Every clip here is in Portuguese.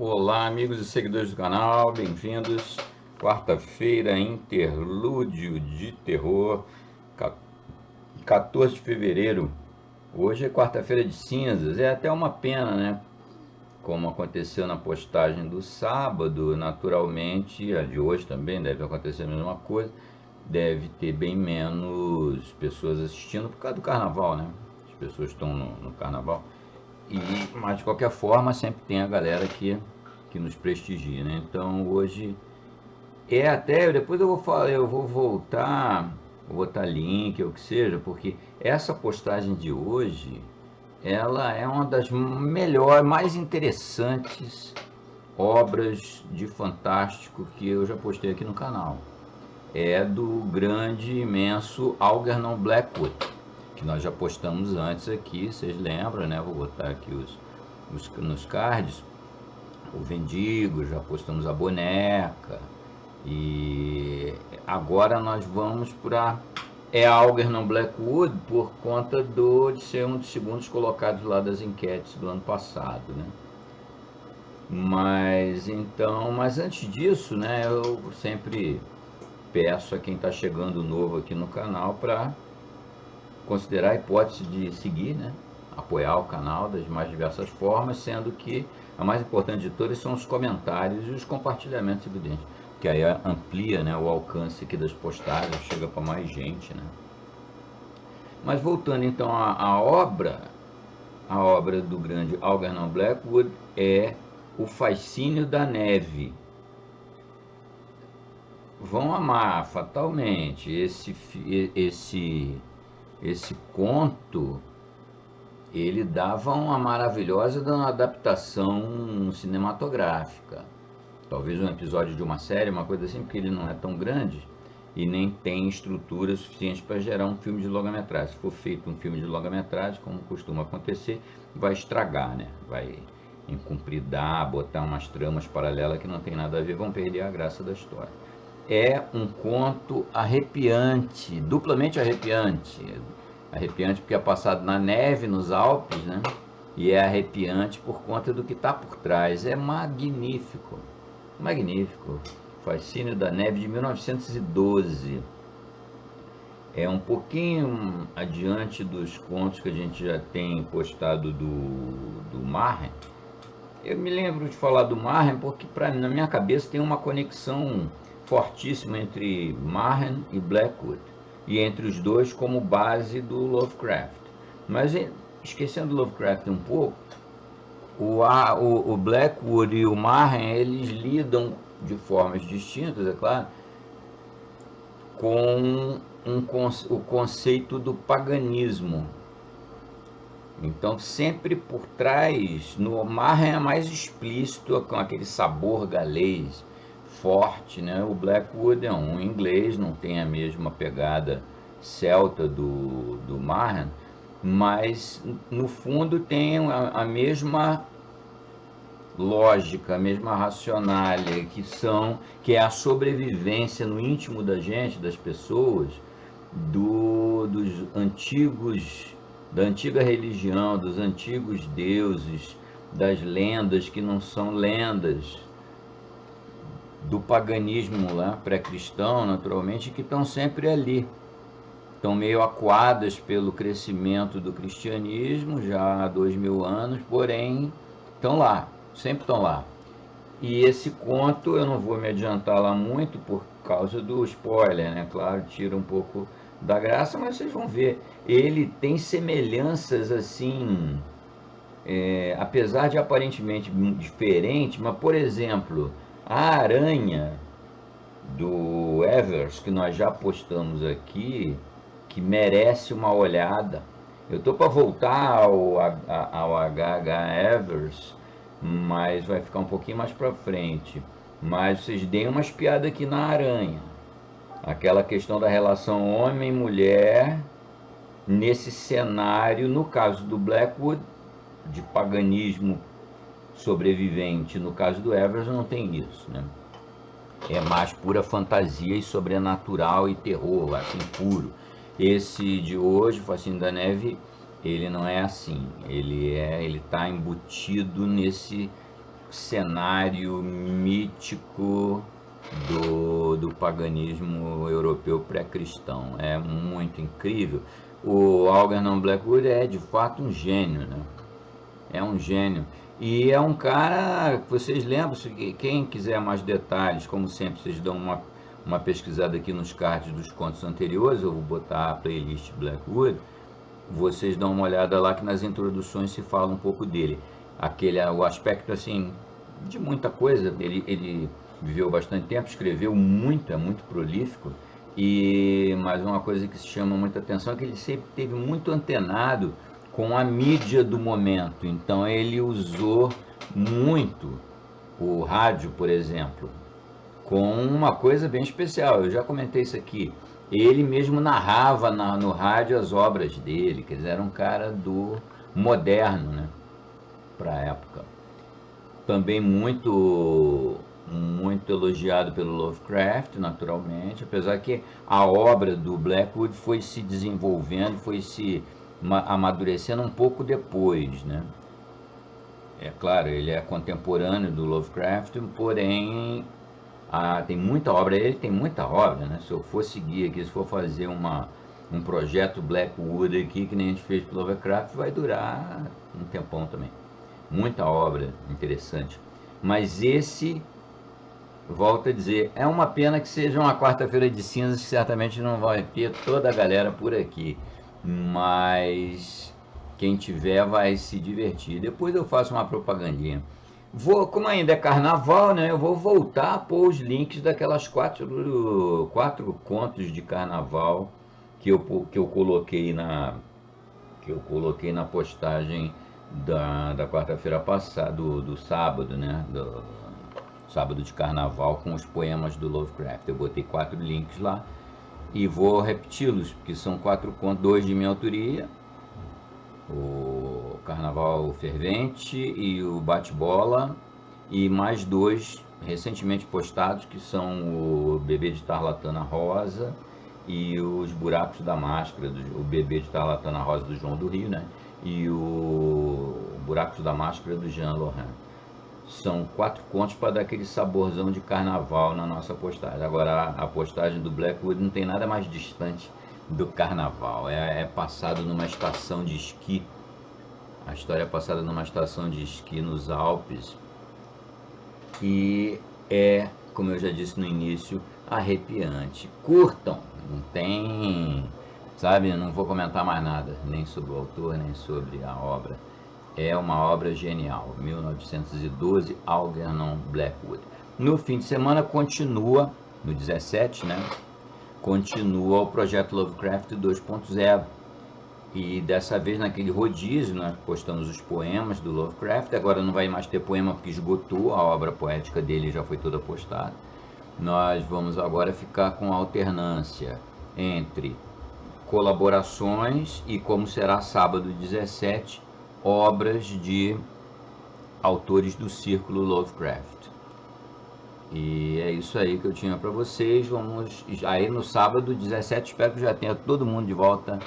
Olá, amigos e seguidores do canal, bem-vindos. Quarta-feira, interlúdio de terror, 14 de fevereiro. Hoje é quarta-feira de cinzas, é até uma pena, né? Como aconteceu na postagem do sábado, naturalmente, a de hoje também deve acontecer a mesma coisa. Deve ter bem menos pessoas assistindo por causa do carnaval, né? As pessoas estão no carnaval. Mas de qualquer forma, sempre tem a galera que nos prestigia, né? Então hoje depois eu vou falar, eu vou voltar, vou botar link ou o que seja, porque essa postagem de hoje, ela é uma das melhores, mais interessantes obras de fantástico que eu já postei aqui no canal. É do grande, imenso Algernon Blackwood, que nós já postamos antes aqui, vocês lembram, né? Vou botar aqui nos cards. O Vendigo, já postamos a boneca. E agora nós vamos para Algernon Blackwood por conta de ser um dos segundos colocados lá das enquetes do ano passado, né? Mas antes disso, né, eu sempre peço a quem está chegando novo aqui no canal para considerar a hipótese de seguir, né, apoiar o canal das mais diversas formas, sendo que a mais importante de todas são os comentários e os compartilhamentos, evidentes, que aí amplia, né, o alcance aqui das postagens, chega para mais gente, né. Mas voltando então à obra, a obra do grande Algernon Blackwood é O Fascínio da Neve. Vão amar fatalmente esse conto. Ele dava uma maravilhosa adaptação cinematográfica, talvez um episódio de uma série, uma coisa assim, porque ele não é tão grande e nem tem estrutura suficiente para gerar um filme de longa-metragem. Se for feito um filme de longa-metragem, como costuma acontecer, vai estragar, né? Vai encumpridar, botar umas tramas paralelas que não tem nada a ver, vão perder a graça da história. É um conto arrepiante, duplamente arrepiante. Arrepiante porque é passado na neve, nos Alpes, né? E é arrepiante por conta do que está por trás. É magnífico, magnífico. Fascínio da Neve, de 1912. É um pouquinho adiante dos contos que a gente já tem postado do Marren. Eu me lembro de falar do Marren porque na minha cabeça tem uma conexão fortíssima entre Marren e Blackwood, e entre os dois como base do Lovecraft. Mas esquecendo Lovecraft um pouco, o Blackwood e o Marren, eles lidam de formas distintas, é claro, com o conceito do paganismo. Então, sempre por trás, no Marren é mais explícito, com aquele sabor galês forte, né? O Blackwood é um inglês, não tem a mesma pegada celta do Marren, mas no fundo tem a mesma lógica, a mesma racionalha, que é a sobrevivência no íntimo da gente, das pessoas, dos antigos, da antiga religião, dos antigos deuses, das lendas que não são lendas, do paganismo lá, pré-cristão, naturalmente, que estão sempre ali. Estão meio acuadas pelo crescimento do cristianismo, já há 2000 anos, porém estão lá, sempre estão lá. E esse conto, eu não vou me adiantar lá muito por causa do spoiler, né? Claro, tira um pouco da graça, mas vocês vão ver. Ele tem semelhanças assim, apesar de aparentemente diferente, mas, por exemplo, a aranha do Evers, que nós já postamos aqui, que merece uma olhada. Eu estou para voltar ao H.H. Evers, mas vai ficar um pouquinho mais para frente. Mas vocês deem uma espiada aqui na aranha. Aquela questão da relação homem-mulher nesse cenário, no caso do Blackwood, de paganismo sobrevivente. No caso do Evers não tem isso, né? É mais pura fantasia e sobrenatural e terror, assim, puro. Esse de hoje, o Fascínio da Neve, ele não é assim. Ele está embutido nesse cenário mítico do paganismo europeu pré-cristão. É muito incrível. O Algernon Blackwood é de fato um gênio, né? É um gênio. E é um cara que vocês lembram, quem quiser mais detalhes, como sempre, vocês dão uma pesquisada aqui nos cards dos contos anteriores, eu vou botar a playlist Blackwood, vocês dão uma olhada lá que nas introduções se fala um pouco dele. O aspecto assim, de muita coisa, ele viveu bastante tempo, escreveu muito, é muito prolífico, e mais uma coisa que se chama muita atenção é que ele sempre teve muito antenado com a mídia do momento. Então ele usou muito o rádio, por exemplo, com uma coisa bem especial. Eu já comentei isso aqui. Ele mesmo narrava no rádio as obras dele, quer dizer, era um cara do moderno, né, para a época. Também muito elogiado pelo Lovecraft, naturalmente, apesar que a obra do Blackwood foi se desenvolvendo, foi se amadurecendo um pouco depois, né? É claro, ele é contemporâneo do Lovecraft, porém tem muita obra, ele tem muita obra, né? Se eu for seguir aqui, se for fazer um projeto Blackwood aqui, que nem a gente fez para Lovecraft, vai durar um tempão também. Muita obra interessante. Mas esse, volto a dizer, é uma pena que seja uma quarta-feira de cinzas, que certamente não vai ter toda a galera por aqui. Mas quem tiver vai se divertir. Depois eu faço uma propagandinha. Como ainda é carnaval, né? Eu vou voltar a pôr os links daquelas quatro contos de carnaval que eu coloquei na postagem da quarta-feira passada, do sábado, né? Do sábado de carnaval, com os poemas do Lovecraft. Eu botei 4 links lá e vou repeti-los, porque são 4 contos, 2 de minha autoria, o Carnaval Fervente e o Bate-Bola, e mais 2 recentemente postados, que são o Bebê de Tarlatana Rosa e os Buracos da Máscara, o Bebê de Tarlatana Rosa do João do Rio, né? E o Buracos da Máscara do Jean Lorrain. São 4 contos para dar aquele saborzão de carnaval na nossa postagem. Agora, a postagem do Blackwood não tem nada mais distante do carnaval. É passado numa estação de esqui. A história é passada numa estação de esqui nos Alpes. E é, como eu já disse no início, arrepiante. Curtam, não tem, sabe, não vou comentar mais nada, nem sobre o autor, nem sobre a obra. É uma obra genial, 1912, Algernon Blackwood. No fim de semana continua, no 17, né, continua o projeto Lovecraft 2.0. E dessa vez naquele rodízio, nós postamos os poemas do Lovecraft. Agora não vai mais ter poema porque esgotou, a obra poética dele já foi toda postada. Nós vamos agora ficar com alternância entre colaborações e, como será sábado 17, obras de autores do círculo Lovecraft. E é isso aí que eu tinha para vocês. Vamos aí no sábado 17, espero que já tenha todo mundo de volta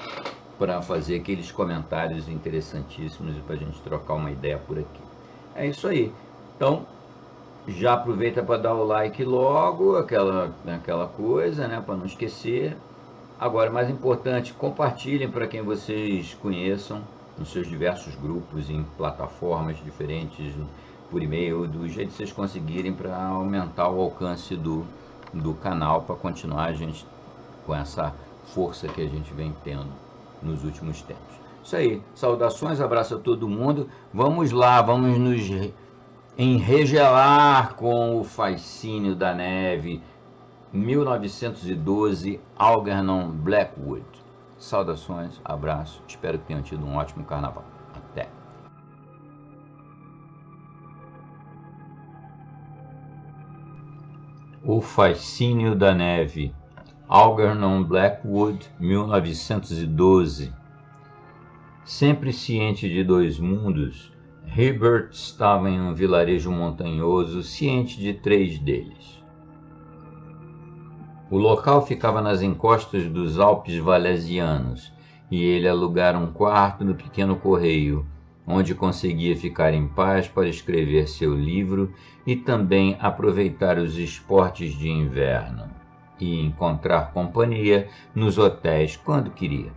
para fazer aqueles comentários interessantíssimos e para a gente trocar uma ideia por aqui. É isso aí. Então, já aproveita para dar o like logo, aquela coisa, né, para não esquecer. Agora, mais importante, compartilhem para quem vocês conheçam, nos seus diversos grupos, em plataformas diferentes, por e-mail, do jeito que vocês conseguirem, para aumentar o alcance do canal, para continuar a gente com essa força que a gente vem tendo nos últimos tempos. Isso aí, saudações, abraço a todo mundo. Vamos lá, vamos nos enregelar com o Fascínio da Neve, 1912, Algernon Blackwood. Saudações, abraço, espero que tenham tido um ótimo carnaval. Até! O Fascínio da Neve, Algernon Blackwood, 1912. Sempre ciente de 2 mundos, Hibbert estava em um vilarejo montanhoso, ciente de 3 deles. O local ficava nas encostas dos Alpes Valesianos, e ele alugara um quarto no pequeno correio, onde conseguia ficar em paz para escrever seu livro e também aproveitar os esportes de inverno e encontrar companhia nos hotéis quando queria.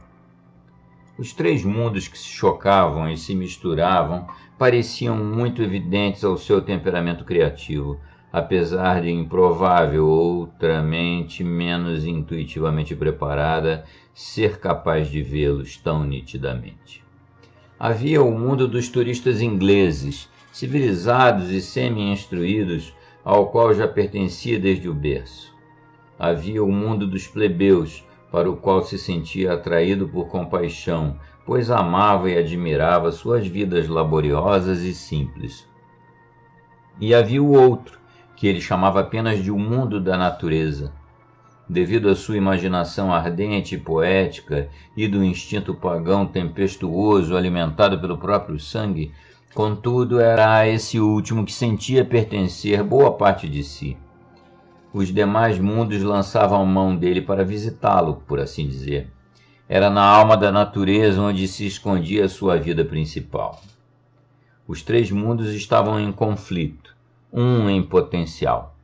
Os três mundos que se chocavam e se misturavam pareciam muito evidentes ao seu temperamento criativo, apesar de improvável outra mente menos intuitivamente preparada ser capaz de vê-los tão nitidamente. Havia o mundo dos turistas ingleses, civilizados e semi-instruídos, ao qual já pertencia desde o berço. Havia o mundo dos plebeus, para o qual se sentia atraído por compaixão, pois amava e admirava suas vidas laboriosas e simples. E havia o outro, que ele chamava apenas de o mundo da natureza. Devido à sua imaginação ardente e poética e do instinto pagão tempestuoso alimentado pelo próprio sangue, contudo era a esse último que sentia pertencer boa parte de si. Os demais mundos lançavam mão dele para visitá-lo, por assim dizer. Era na alma da natureza onde se escondia a sua vida principal. Os três mundos estavam em conflito, um em potencial.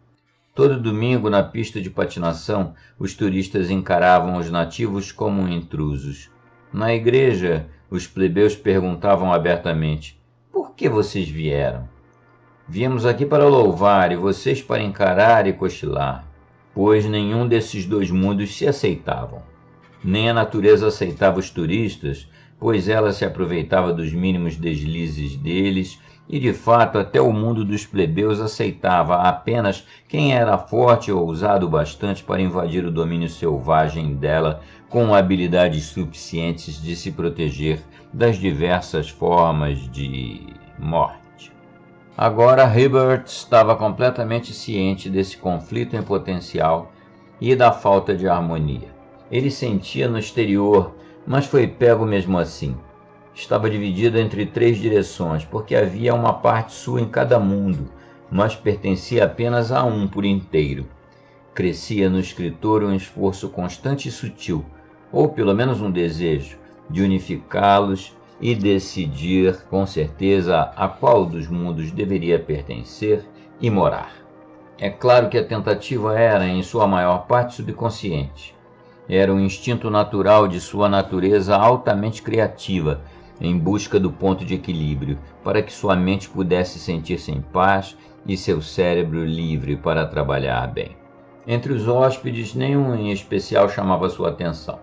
Todo domingo, na pista de patinação, os turistas encaravam os nativos como intrusos. Na igreja, os plebeus perguntavam abertamente: "Por que vocês vieram?" "Viemos aqui para louvar e vocês para encarar e cochilar", pois nenhum desses dois mundos se aceitavam. Nem a natureza aceitava os turistas, pois ela se aproveitava dos mínimos deslizes deles, e de fato até o mundo dos plebeus aceitava apenas quem era forte ou ousado bastante para invadir o domínio selvagem dela com habilidades suficientes de se proteger das diversas formas de morte. Agora Hibbert estava completamente ciente desse conflito em potencial e da falta de harmonia. Ele sentia no exterior, mas foi pego mesmo assim. Estava dividido entre três direções, porque havia uma parte sua em cada mundo, mas pertencia apenas a um por inteiro. Crescia no escritor um esforço constante e sutil, ou pelo menos um desejo, de unificá-los e decidir com certeza a qual dos mundos deveria pertencer e morar. É claro que a tentativa era, em sua maior parte, subconsciente. Era um instinto natural de sua natureza altamente criativa, em busca do ponto de equilíbrio, para que sua mente pudesse sentir-se em paz e seu cérebro livre para trabalhar bem. Entre os hóspedes, nenhum em especial chamava sua atenção.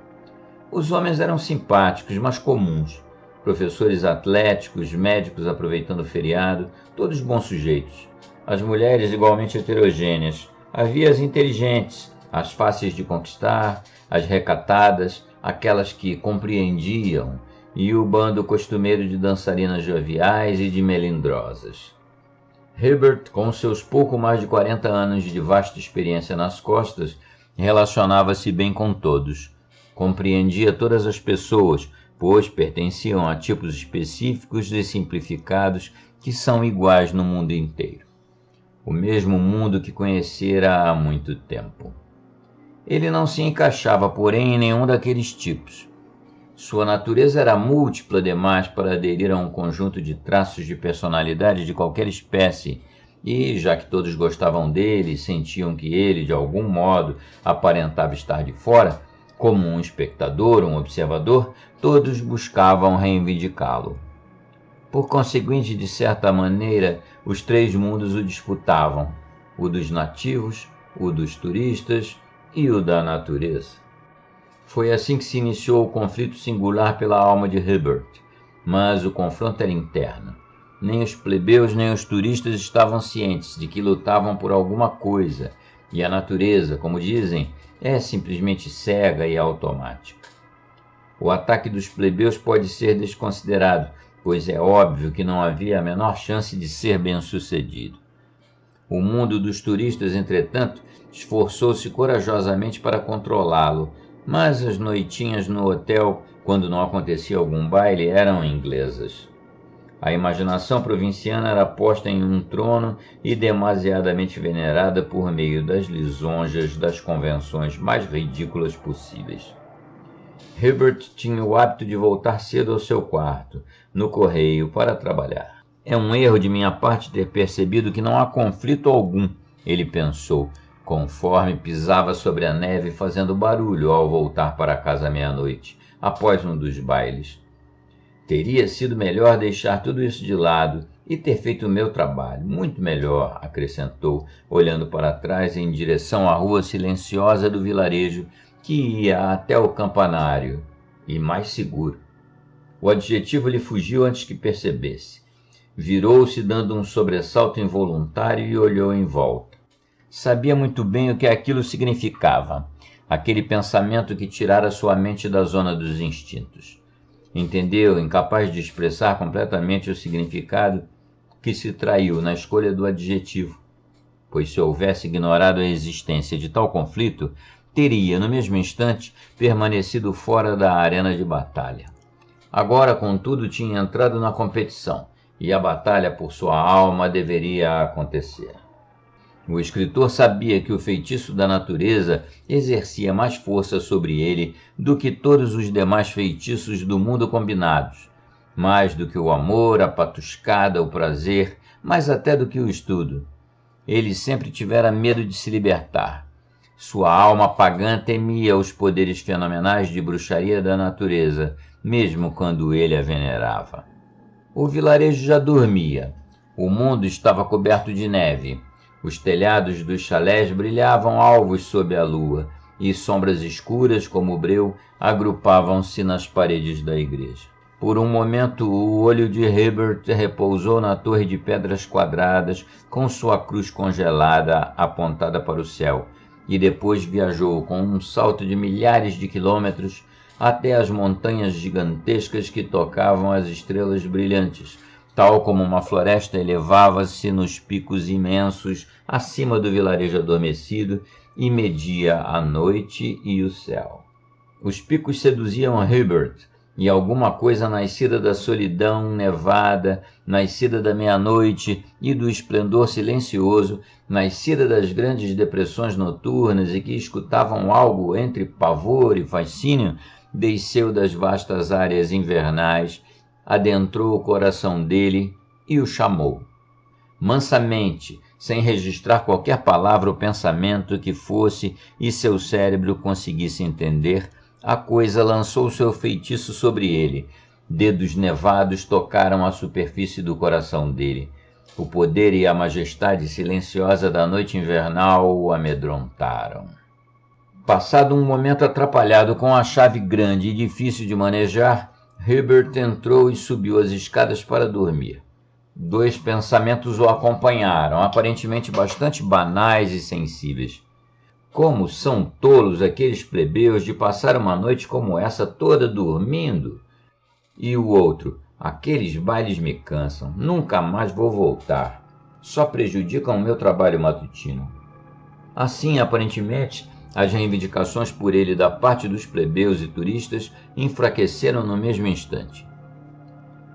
Os homens eram simpáticos, mas comuns. Professores atléticos, médicos aproveitando o feriado, todos bons sujeitos. As mulheres igualmente heterogêneas. Havia as inteligentes, as fáceis de conquistar, as recatadas, aquelas que compreendiam, e o bando costumeiro de dançarinas joviais e de melindrosas. Hibbert, com seus pouco mais de 40 anos de vasta experiência nas costas, relacionava-se bem com todos. Compreendia todas as pessoas, pois pertenciam a tipos específicos e simplificados que são iguais no mundo inteiro. O mesmo mundo que conhecera há muito tempo. Ele não se encaixava, porém, em nenhum daqueles tipos. Sua natureza era múltipla demais para aderir a um conjunto de traços de personalidade de qualquer espécie, e, já que todos gostavam dele e sentiam que ele, de algum modo, aparentava estar de fora, como um espectador, um observador, todos buscavam reivindicá-lo. Por conseguinte, de certa maneira, os três mundos o disputavam, o dos nativos, o dos turistas e o da natureza. Foi assim que se iniciou o conflito singular pela alma de Hibbert, mas o confronto era interno. Nem os plebeus nem os turistas estavam cientes de que lutavam por alguma coisa, e a natureza, como dizem, é simplesmente cega e automática. O ataque dos plebeus pode ser desconsiderado, pois é óbvio que não havia a menor chance de ser bem-sucedido. O mundo dos turistas, entretanto, esforçou-se corajosamente para controlá-lo, mas as noitinhas no hotel, quando não acontecia algum baile, eram inglesas. A imaginação provinciana era posta em um trono e demasiadamente venerada por meio das lisonjas das convenções mais ridículas possíveis. Herbert tinha o hábito de voltar cedo ao seu quarto, no correio, para trabalhar. É um erro de minha parte ter percebido que não há conflito algum, ele pensou, conforme pisava sobre a neve fazendo barulho ao voltar para casa à meia-noite, após um dos bailes. Teria sido melhor deixar tudo isso de lado e ter feito o meu trabalho, muito melhor, acrescentou, olhando para trás em direção à rua silenciosa do vilarejo que ia até o campanário, e mais seguro. O adjetivo lhe fugiu antes que percebesse. Virou-se dando um sobressalto involuntário e olhou em volta. Sabia muito bem o que aquilo significava, aquele pensamento que tirara sua mente da zona dos instintos. Entendeu, incapaz de expressar completamente o significado, que se traiu na escolha do adjetivo, pois se houvesse ignorado a existência de tal conflito, teria, no mesmo instante, permanecido fora da arena de batalha. Agora, contudo, tinha entrado na competição, e a batalha por sua alma deveria acontecer. O escritor sabia que o feitiço da natureza exercia mais força sobre ele do que todos os demais feitiços do mundo combinados, mais do que o amor, a patuscada, o prazer, mais até do que o estudo. Ele sempre tivera medo de se libertar. Sua alma pagã temia os poderes fenomenais de bruxaria da natureza, mesmo quando ele a venerava. O vilarejo já dormia. O mundo estava coberto de neve. Os telhados dos chalés brilhavam alvos sob a lua, e sombras escuras como breu agrupavam-se nas paredes da igreja. Por um momento, o olho de Herbert repousou na torre de pedras quadradas com sua cruz congelada apontada para o céu, e depois viajou com um salto de milhares de quilômetros até as montanhas gigantescas que tocavam as estrelas brilhantes, tal como uma floresta elevava-se nos picos imensos acima do vilarejo adormecido e media a noite e o céu. Os picos seduziam Herbert, e alguma coisa nascida da solidão nevada, nascida da meia-noite e do esplendor silencioso, nascida das grandes depressões noturnas e que escutavam algo entre pavor e fascínio, desceu das vastas áreas invernais, adentrou o coração dele e o chamou. Mansamente, sem registrar qualquer palavra ou pensamento que fosse e seu cérebro conseguisse entender, a coisa lançou seu feitiço sobre ele. Dedos nevados tocaram a superfície do coração dele. O poder e a majestade silenciosa da noite invernal o amedrontaram. Passado um momento atrapalhado com a chave grande e difícil de manejar, Herbert entrou e subiu as escadas para dormir. 2 pensamentos o acompanharam, aparentemente bastante banais e sensíveis. Como são tolos aqueles plebeus de passar uma noite como essa toda dormindo? E o outro, aqueles bailes me cansam, nunca mais vou voltar. Só prejudicam o meu trabalho matutino. Assim, aparentemente, as reivindicações por ele da parte dos plebeus e turistas enfraqueceram no mesmo instante.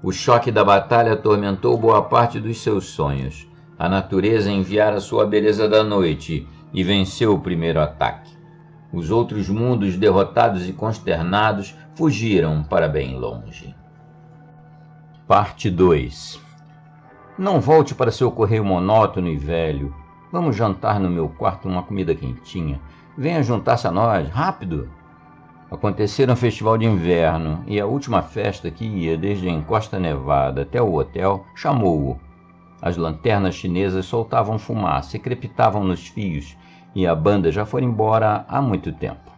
O choque da batalha atormentou boa parte dos seus sonhos. A natureza enviara sua beleza da noite e venceu o primeiro ataque. Os outros mundos, derrotados e consternados, fugiram para bem longe. Parte 2. Não volte para seu correio monótono e velho. Vamos jantar no meu quarto uma comida quentinha. Venha juntar-se a nós, rápido! Acontecera um festival de inverno, e a última festa que ia desde a encosta nevada até o hotel chamou-o. As lanternas chinesas soltavam fumaça e crepitavam nos fios, e a banda já foi embora há muito tempo.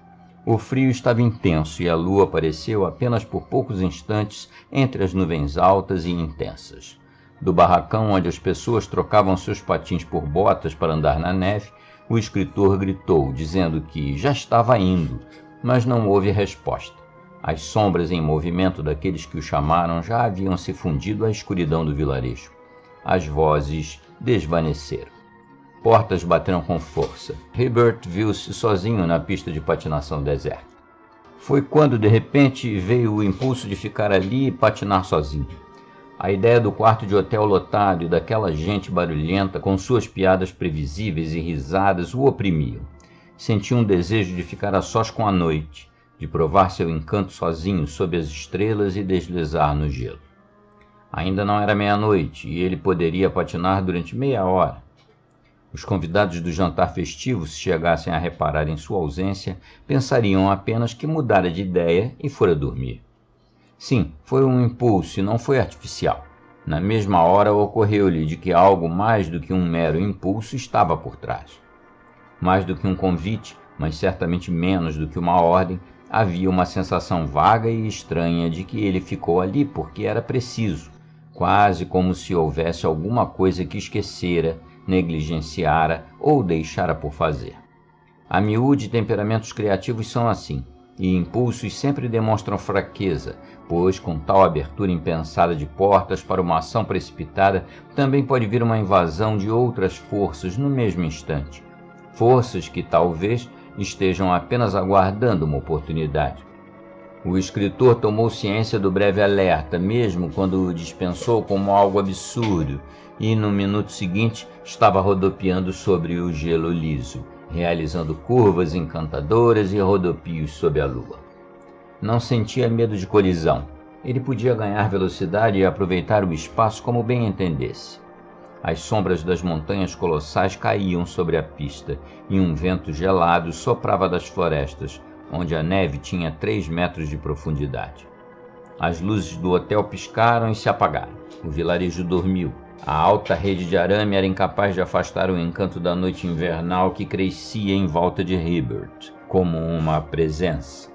O frio estava intenso e a lua apareceu apenas por poucos instantes entre as nuvens altas e intensas. Do barracão onde as pessoas trocavam seus patins por botas para andar na neve, o escritor gritou, dizendo que já estava indo, mas não houve resposta. As sombras em movimento daqueles que o chamaram já haviam se fundido à escuridão do vilarejo. As vozes desvaneceram. Portas bateram com força. Herbert viu-se sozinho na pista de patinação deserta. Foi quando, de repente, veio o impulso de ficar ali e patinar sozinho. A ideia do quarto de hotel lotado e daquela gente barulhenta com suas piadas previsíveis e risadas o oprimiam. Sentia um desejo de ficar a sós com a noite, de provar seu encanto sozinho sob as estrelas e deslizar no gelo. Ainda não era meia-noite e ele poderia patinar durante meia hora. Os convidados do jantar festivo, se chegassem a reparar em sua ausência, pensariam apenas que mudara de ideia e fora dormir. Sim, foi um impulso e não foi artificial. Na mesma hora ocorreu-lhe de que algo mais do que um mero impulso estava por trás. Mais do que um convite, mas certamente menos do que uma ordem, havia uma sensação vaga e estranha de que ele ficou ali porque era preciso, quase como se houvesse alguma coisa que esquecera, negligenciara ou deixara por fazer. A miúde, temperamentos criativos são assim, e impulsos sempre demonstram fraqueza, pois com tal abertura impensada de portas para uma ação precipitada, também pode vir uma invasão de outras forças no mesmo instante. Forças que talvez estejam apenas aguardando uma oportunidade. O escritor tomou ciência do breve alerta, mesmo quando o dispensou como algo absurdo, e no minuto seguinte estava rodopiando sobre o gelo liso, realizando curvas encantadoras e rodopios sob a lua. Não sentia medo de colisão. Ele podia ganhar velocidade e aproveitar o espaço como bem entendesse. As sombras das montanhas colossais caíam sobre a pista, e um vento gelado soprava das florestas, onde a neve tinha 3 metros de profundidade. As luzes do hotel piscaram e se apagaram. O vilarejo dormiu. A alta rede de arame era incapaz de afastar o encanto da noite invernal que crescia em volta de Hibbert, como uma presença.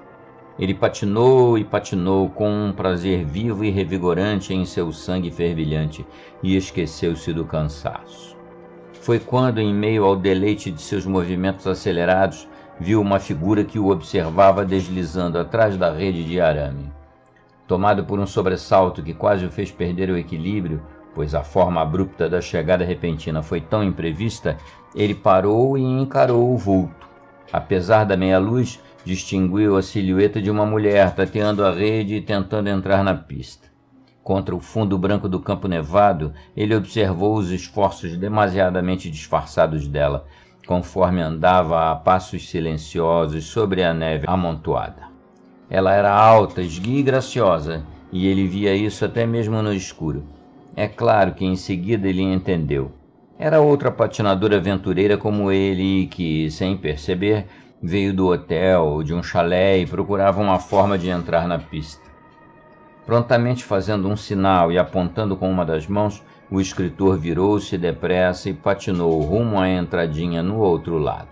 Ele patinou e patinou com um prazer vivo e revigorante em seu sangue fervilhante e esqueceu-se do cansaço. Foi quando, em meio ao deleite de seus movimentos acelerados, viu uma figura que o observava deslizando atrás da rede de arame. Tomado por um sobressalto que quase o fez perder o equilíbrio, pois a forma abrupta da chegada repentina foi tão imprevista, ele parou e encarou o vulto. Apesar da meia-luz, distinguiu a silhueta de uma mulher tateando a rede e tentando entrar na pista. Contra o fundo branco do campo nevado, ele observou os esforços demasiadamente disfarçados dela, conforme andava a passos silenciosos sobre a neve amontoada. Ela era alta, esguia e graciosa, e ele via isso até mesmo no escuro. É claro que em seguida ele entendeu. Era outra patinadora aventureira como ele que, sem perceber, veio do hotel ou de um chalé e procurava uma forma de entrar na pista. Prontamente fazendo um sinal e apontando com uma das mãos, o escritor virou-se depressa e patinou rumo à entradinha no outro lado.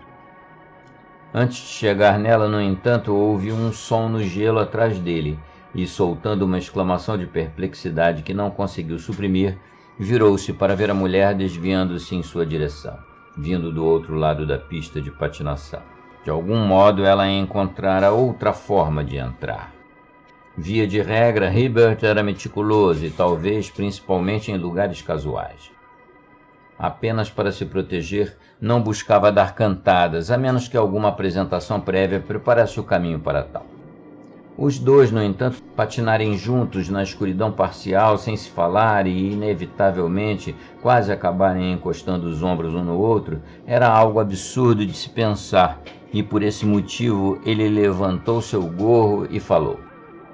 Antes de chegar nela, no entanto, houve um som no gelo atrás dele, e soltando uma exclamação de perplexidade que não conseguiu suprimir, virou-se para ver a mulher desviando-se em sua direção, vindo do outro lado da pista de patinação. De algum modo ela encontrara outra forma de entrar. Via de regra, Hibbert era meticuloso e talvez principalmente em lugares casuais. Apenas para se proteger, não buscava dar cantadas, a menos que alguma apresentação prévia preparasse o caminho para tal. Os dois, no entanto, patinarem juntos na escuridão parcial, sem se falar e, inevitavelmente, quase acabarem encostando os ombros um no outro, era algo absurdo de se pensar, e por esse motivo ele levantou seu gorro e falou.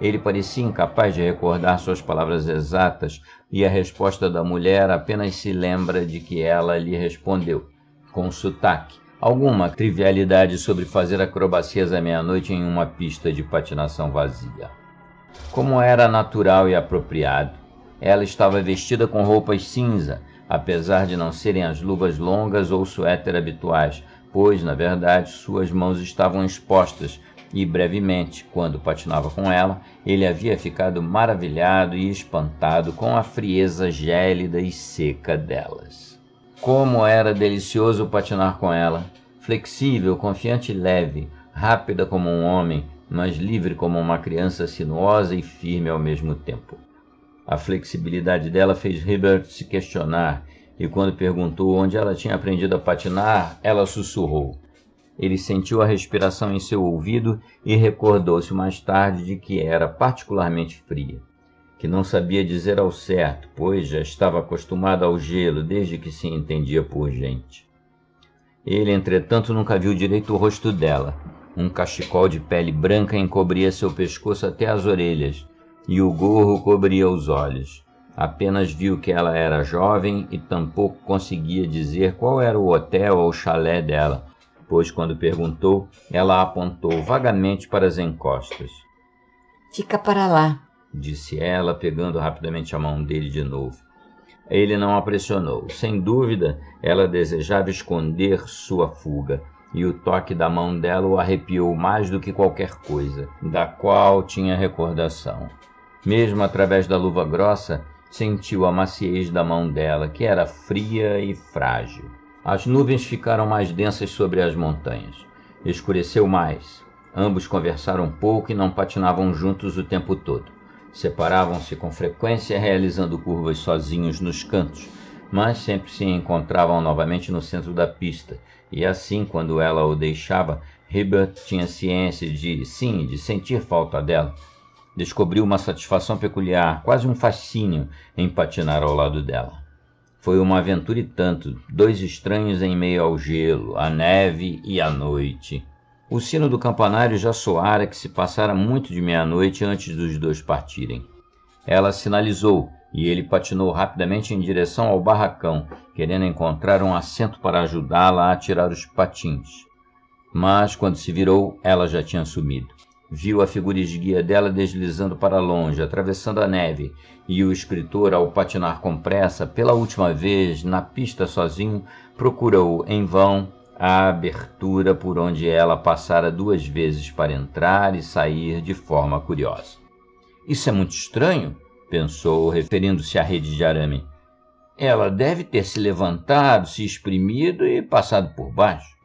Ele parecia incapaz de recordar suas palavras exatas, e a resposta da mulher apenas se lembra de que ela lhe respondeu, com sotaque, alguma trivialidade sobre fazer acrobacias à meia-noite em uma pista de patinação vazia. Como era natural e apropriado, ela estava vestida com roupas cinza, apesar de não serem as luvas longas ou suéter habituais, pois, na verdade, suas mãos estavam expostas, e brevemente, quando patinava com ela, ele havia ficado maravilhado e espantado com a frieza gélida e seca delas. Como era delicioso patinar com ela, flexível, confiante e leve, rápida como um homem, mas livre como uma criança sinuosa e firme ao mesmo tempo. A flexibilidade dela fez Hibbert se questionar, e quando perguntou onde ela tinha aprendido a patinar, ela sussurrou. Ele sentiu a respiração em seu ouvido e recordou-se mais tarde de que era particularmente fria, que não sabia dizer ao certo, pois já estava acostumado ao gelo desde que se entendia por gente. Ele, entretanto, nunca viu direito o rosto dela. Um cachecol de pele branca encobria seu pescoço até as orelhas, e o gorro cobria os olhos. Apenas viu que ela era jovem e tampouco conseguia dizer qual era o hotel ou chalé dela, pois quando perguntou, ela apontou vagamente para as encostas. Fica para lá, disse ela, pegando rapidamente a mão dele de novo. Ele não a pressionou. Sem dúvida, ela desejava esconder sua fuga, e o toque da mão dela o arrepiou mais do que qualquer coisa, da qual tinha recordação. Mesmo através da luva grossa, sentiu a maciez da mão dela, que era fria e frágil. As nuvens ficaram mais densas sobre as montanhas. Escureceu mais. Ambos conversaram pouco e não patinavam juntos o tempo todo. Separavam-se com frequência, realizando curvas sozinhos nos cantos, mas sempre se encontravam novamente no centro da pista, e assim, quando ela o deixava, Hibbert tinha ciência de sentir falta dela. Descobriu uma satisfação peculiar, quase um fascínio, em patinar ao lado dela. Foi uma aventura e tanto, dois estranhos em meio ao gelo, à neve e à noite. O sino do campanário já soara que se passara muito de meia-noite antes dos dois partirem. Ela sinalizou, e ele patinou rapidamente em direção ao barracão, querendo encontrar um assento para ajudá-la a tirar os patins. Mas, quando se virou, ela já tinha sumido. Viu a figura esguia dela deslizando para longe, atravessando a neve, e o escritor, ao patinar com pressa, pela última vez, na pista sozinho, procurou, em vão, a abertura por onde ela passara 2 vezes para entrar e sair de forma curiosa. Isso é muito estranho, pensou, referindo-se à rede de arame. Ela deve ter se levantado, se espremido e passado por baixo.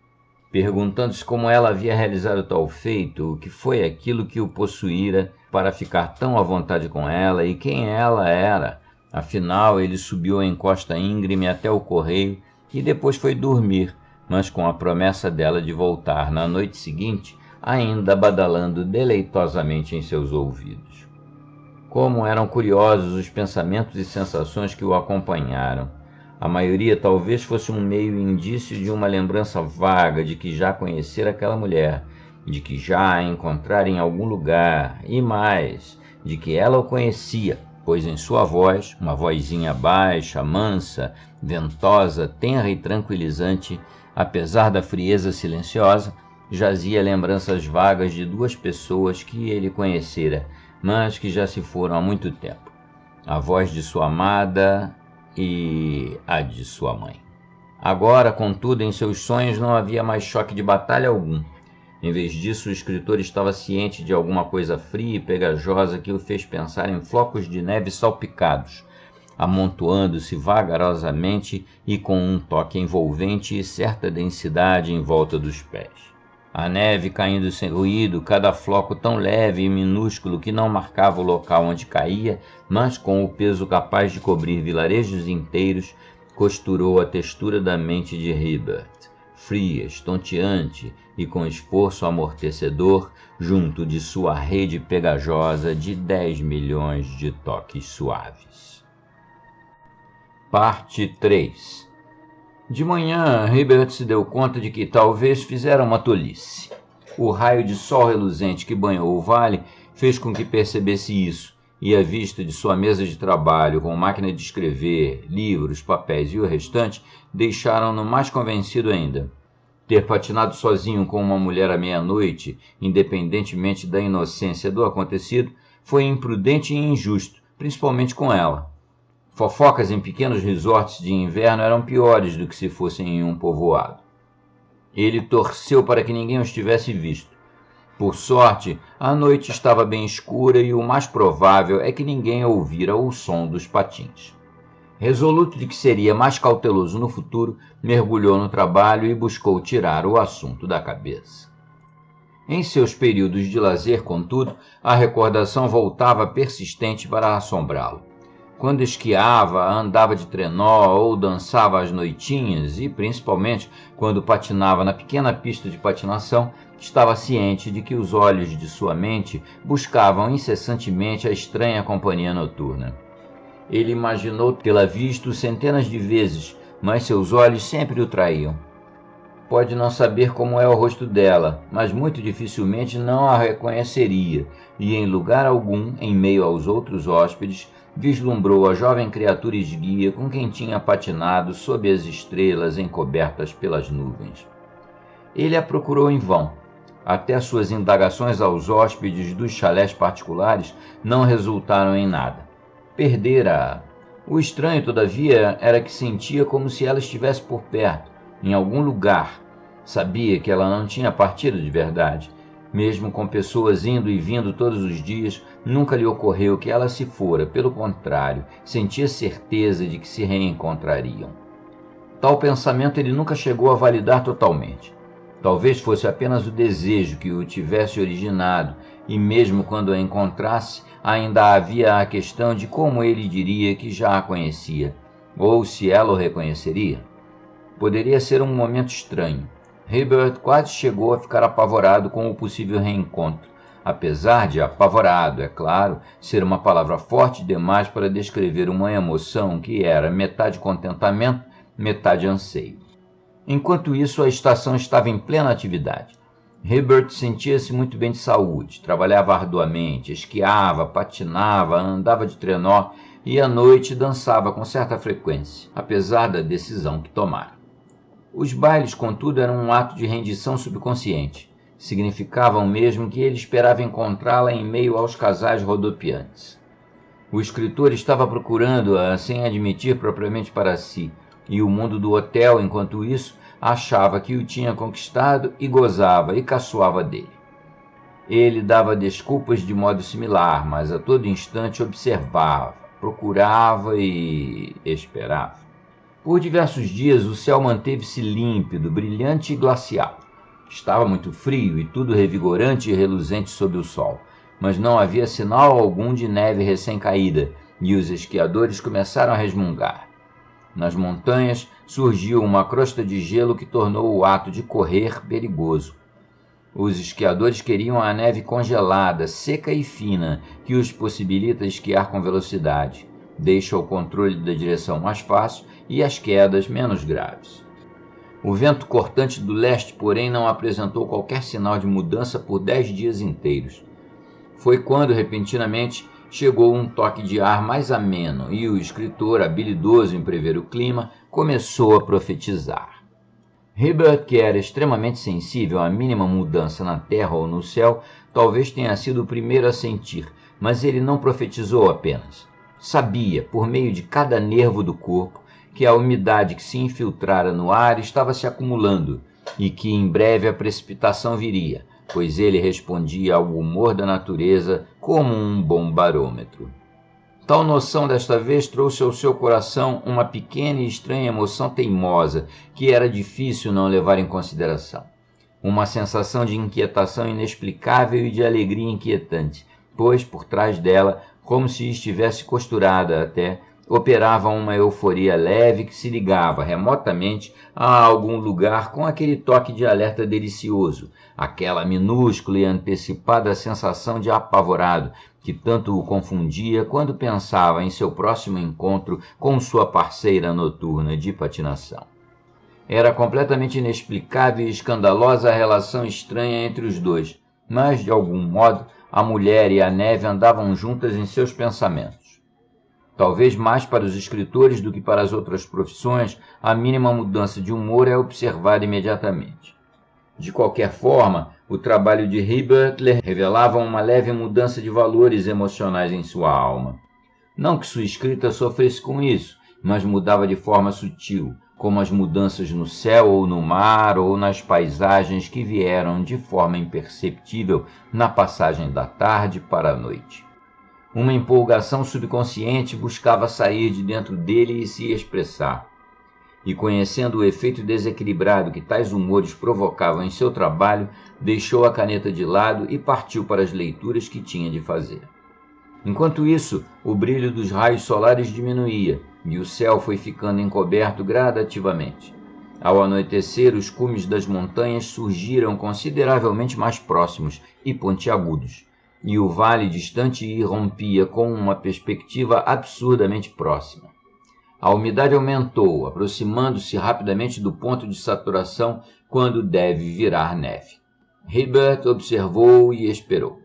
Perguntando-se como ela havia realizado tal feito, o que foi aquilo que o possuíra para ficar tão à vontade com ela e quem ela era. Afinal, ele subiu a encosta íngreme até o correio e depois foi dormir, mas com a promessa dela de voltar na noite seguinte, ainda badalando deleitosamente em seus ouvidos. Como eram curiosos os pensamentos e sensações que o acompanharam. A maioria talvez fosse um meio indício de uma lembrança vaga de que já conhecera aquela mulher, de que já a encontrara em algum lugar, e mais, de que ela o conhecia, pois em sua voz, uma vozinha baixa, mansa, ventosa, tenra e tranquilizante, apesar da frieza silenciosa, jazia lembranças vagas de 2 pessoas que ele conhecera, mas que já se foram há muito tempo. A voz de sua amada e a de sua mãe. Agora, contudo, em seus sonhos não havia mais choque de batalha algum. Em vez disso, o escritor estava ciente de alguma coisa fria e pegajosa que o fez pensar em flocos de neve salpicados, amontoando-se vagarosamente e com um toque envolvente e certa densidade em volta dos pés. A neve caindo sem ruído, cada floco tão leve e minúsculo que não marcava o local onde caía, mas com o peso capaz de cobrir vilarejos inteiros, costurou a textura da mente de Hibbert, fria, estonteante e com esforço amortecedor, junto de sua rede pegajosa de 10 milhões de toques suaves. Parte 3. De manhã, Hibbert se deu conta de que talvez fizera uma tolice. O raio de sol reluzente que banhou o vale fez com que percebesse isso, e a vista de sua mesa de trabalho, com máquina de escrever, livros, papéis e o restante, deixaram-no mais convencido ainda. Ter patinado sozinho com uma mulher à meia-noite, independentemente da inocência do acontecido, foi imprudente e injusto, principalmente com ela. Fofocas em pequenos resorts de inverno eram piores do que se fossem em um povoado. Ele torceu para que ninguém os tivesse visto. Por sorte, a noite estava bem escura e o mais provável é que ninguém ouvira o som dos patins. Resoluto de que seria mais cauteloso no futuro, mergulhou no trabalho e buscou tirar o assunto da cabeça. Em seus períodos de lazer, contudo, a recordação voltava persistente para assombrá-lo. Quando esquiava, andava de trenó ou dançava às noitinhas e, principalmente, quando patinava na pequena pista de patinação, estava ciente de que os olhos de sua mente buscavam incessantemente a estranha companhia noturna. Ele imaginou tê-la visto centenas de vezes, mas seus olhos sempre o traíam. pode não saber como é o rosto dela, mas muito dificilmente não a reconheceria, e em lugar algum, em meio aos outros hóspedes, vislumbrou a jovem criatura esguia com quem tinha patinado sob as estrelas encobertas pelas nuvens. Ele a procurou em vão. Até suas indagações aos hóspedes dos chalés particulares não resultaram em nada. Perdera-a. O estranho, todavia, era que sentia como se ela estivesse por perto, em algum lugar. Sabia que ela não tinha partido de verdade. Mesmo com pessoas indo e vindo todos os dias, nunca lhe ocorreu que ela se fora. Pelo contrário, sentia certeza de que se reencontrariam. Tal pensamento ele nunca chegou a validar totalmente. Talvez fosse apenas o desejo que o tivesse originado, e mesmo quando a encontrasse, ainda havia a questão de como ele diria que já a conhecia, ou se ela o reconheceria. Poderia ser um momento estranho. Herbert quase chegou a ficar apavorado com o possível reencontro, apesar de apavorado, é claro, ser uma palavra forte demais para descrever uma emoção que era metade contentamento, metade anseio. Enquanto isso, a estação estava em plena atividade. Herbert sentia-se muito bem de saúde, trabalhava arduamente, esquiava, patinava, andava de trenó e à noite dançava com certa frequência, apesar da decisão que tomara. Os bailes, contudo, eram um ato de rendição subconsciente. Significavam mesmo que ele esperava encontrá-la em meio aos casais rodopiantes. O escritor estava procurando-a sem admitir propriamente para si, e o mundo do hotel, enquanto isso, achava que o tinha conquistado e gozava e caçoava dele. Ele dava desculpas de modo similar, mas a todo instante observava, procurava e esperava. Por diversos dias o céu manteve-se límpido, brilhante e glacial. Estava muito frio e tudo revigorante e reluzente sob o sol, mas não havia sinal algum de neve recém-caída, e os esquiadores começaram a resmungar. Nas montanhas surgiu uma crosta de gelo que tornou o ato de correr perigoso. Os esquiadores queriam a neve congelada, seca e fina, que os possibilita esquiar com velocidade, deixa o controle da direção mais fácil e as quedas menos graves. O vento cortante do leste, porém, não apresentou qualquer sinal de mudança por 10 dias inteiros. Foi quando, repentinamente, chegou um toque de ar mais ameno e o escritor, habilidoso em prever o clima, começou a profetizar. Herbert, que era extremamente sensível à mínima mudança na terra ou no céu, talvez tenha sido o primeiro a sentir, mas ele não profetizou apenas. Sabia, por meio de cada nervo do corpo, que a umidade que se infiltrara no ar estava se acumulando e que em breve a precipitação viria, pois ele respondia ao humor da natureza como um bom barômetro. Tal noção desta vez trouxe ao seu coração uma pequena e estranha emoção teimosa que era difícil não levar em consideração. Uma sensação de inquietação inexplicável e de alegria inquietante, pois por trás dela, como se estivesse costurada até, operava uma euforia leve que se ligava remotamente a algum lugar com aquele toque de alerta delicioso, aquela minúscula e antecipada sensação de apavorado que tanto o confundia quando pensava em seu próximo encontro com sua parceira noturna de patinação. Era completamente inexplicável e escandalosa a relação estranha entre os dois, mas, de algum modo, a mulher e a neve andavam juntas em seus pensamentos. Talvez mais para os escritores do que para as outras profissões, a mínima mudança de humor é observada imediatamente. De qualquer forma, o trabalho de Herbert revelava uma leve mudança de valores emocionais em sua alma. Não que sua escrita sofresse com isso, mas mudava de forma sutil, como as mudanças no céu ou no mar ou nas paisagens que vieram de forma imperceptível na passagem da tarde para a noite. Uma empolgação subconsciente buscava sair de dentro dele e se expressar. E conhecendo o efeito desequilibrado que tais humores provocavam em seu trabalho, deixou a caneta de lado e partiu para as leituras que tinha de fazer. Enquanto isso, o brilho dos raios solares diminuía e o céu foi ficando encoberto gradativamente. Ao anoitecer, os cumes das montanhas surgiram consideravelmente mais próximos e pontiagudos, e o vale distante irrompia com uma perspectiva absurdamente próxima. A umidade aumentou, aproximando-se rapidamente do ponto de saturação quando deve virar neve. Herbert observou e esperou.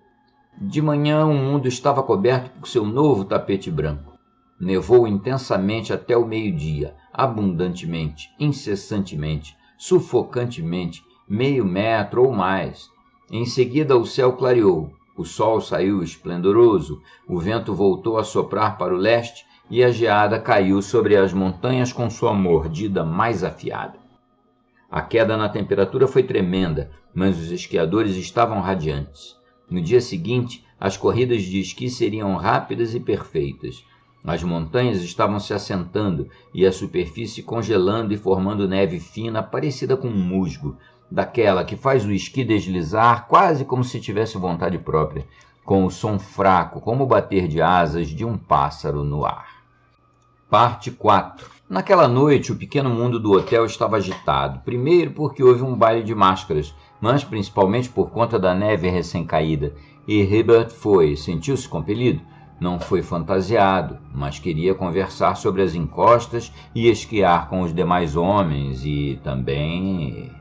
De manhã o mundo estava coberto por seu novo tapete branco. Nevou intensamente até o meio-dia, abundantemente, incessantemente, sufocantemente, 0,5 metro ou mais. Em seguida o céu clareou, o sol saiu esplendoroso, o vento voltou a soprar para o leste e a geada caiu sobre as montanhas com sua mordida mais afiada. A queda na temperatura foi tremenda, mas os esquiadores estavam radiantes. No dia seguinte, as corridas de esqui seriam rápidas e perfeitas. As montanhas estavam se assentando e a superfície congelando e formando neve fina parecida com um musgo, daquela que faz o esqui deslizar quase como se tivesse vontade própria, com o som fraco como o bater de asas de um pássaro no ar. Parte 4. Naquela noite, o pequeno mundo do hotel estava agitado, primeiro porque houve um baile de máscaras, mas principalmente por conta da neve recém-caída, e Herbert sentiu-se compelido. Não foi fantasiado, mas queria conversar sobre as encostas e esquiar com os demais homens e também...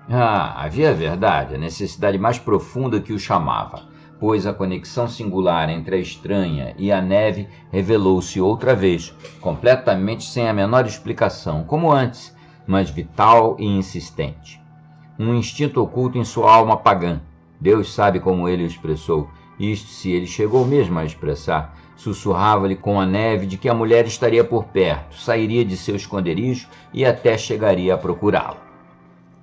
havia a verdade, a necessidade mais profunda que o chamava, pois a conexão singular entre a estranha e a neve revelou-se outra vez, completamente sem a menor explicação, como antes, mas vital e insistente. Um instinto oculto em sua alma pagã. Deus sabe como ele o expressou, isto se ele chegou mesmo a expressar. Sussurrava-lhe com a neve de que a mulher estaria por perto, sairia de seu esconderijo e até chegaria a procurá-lo.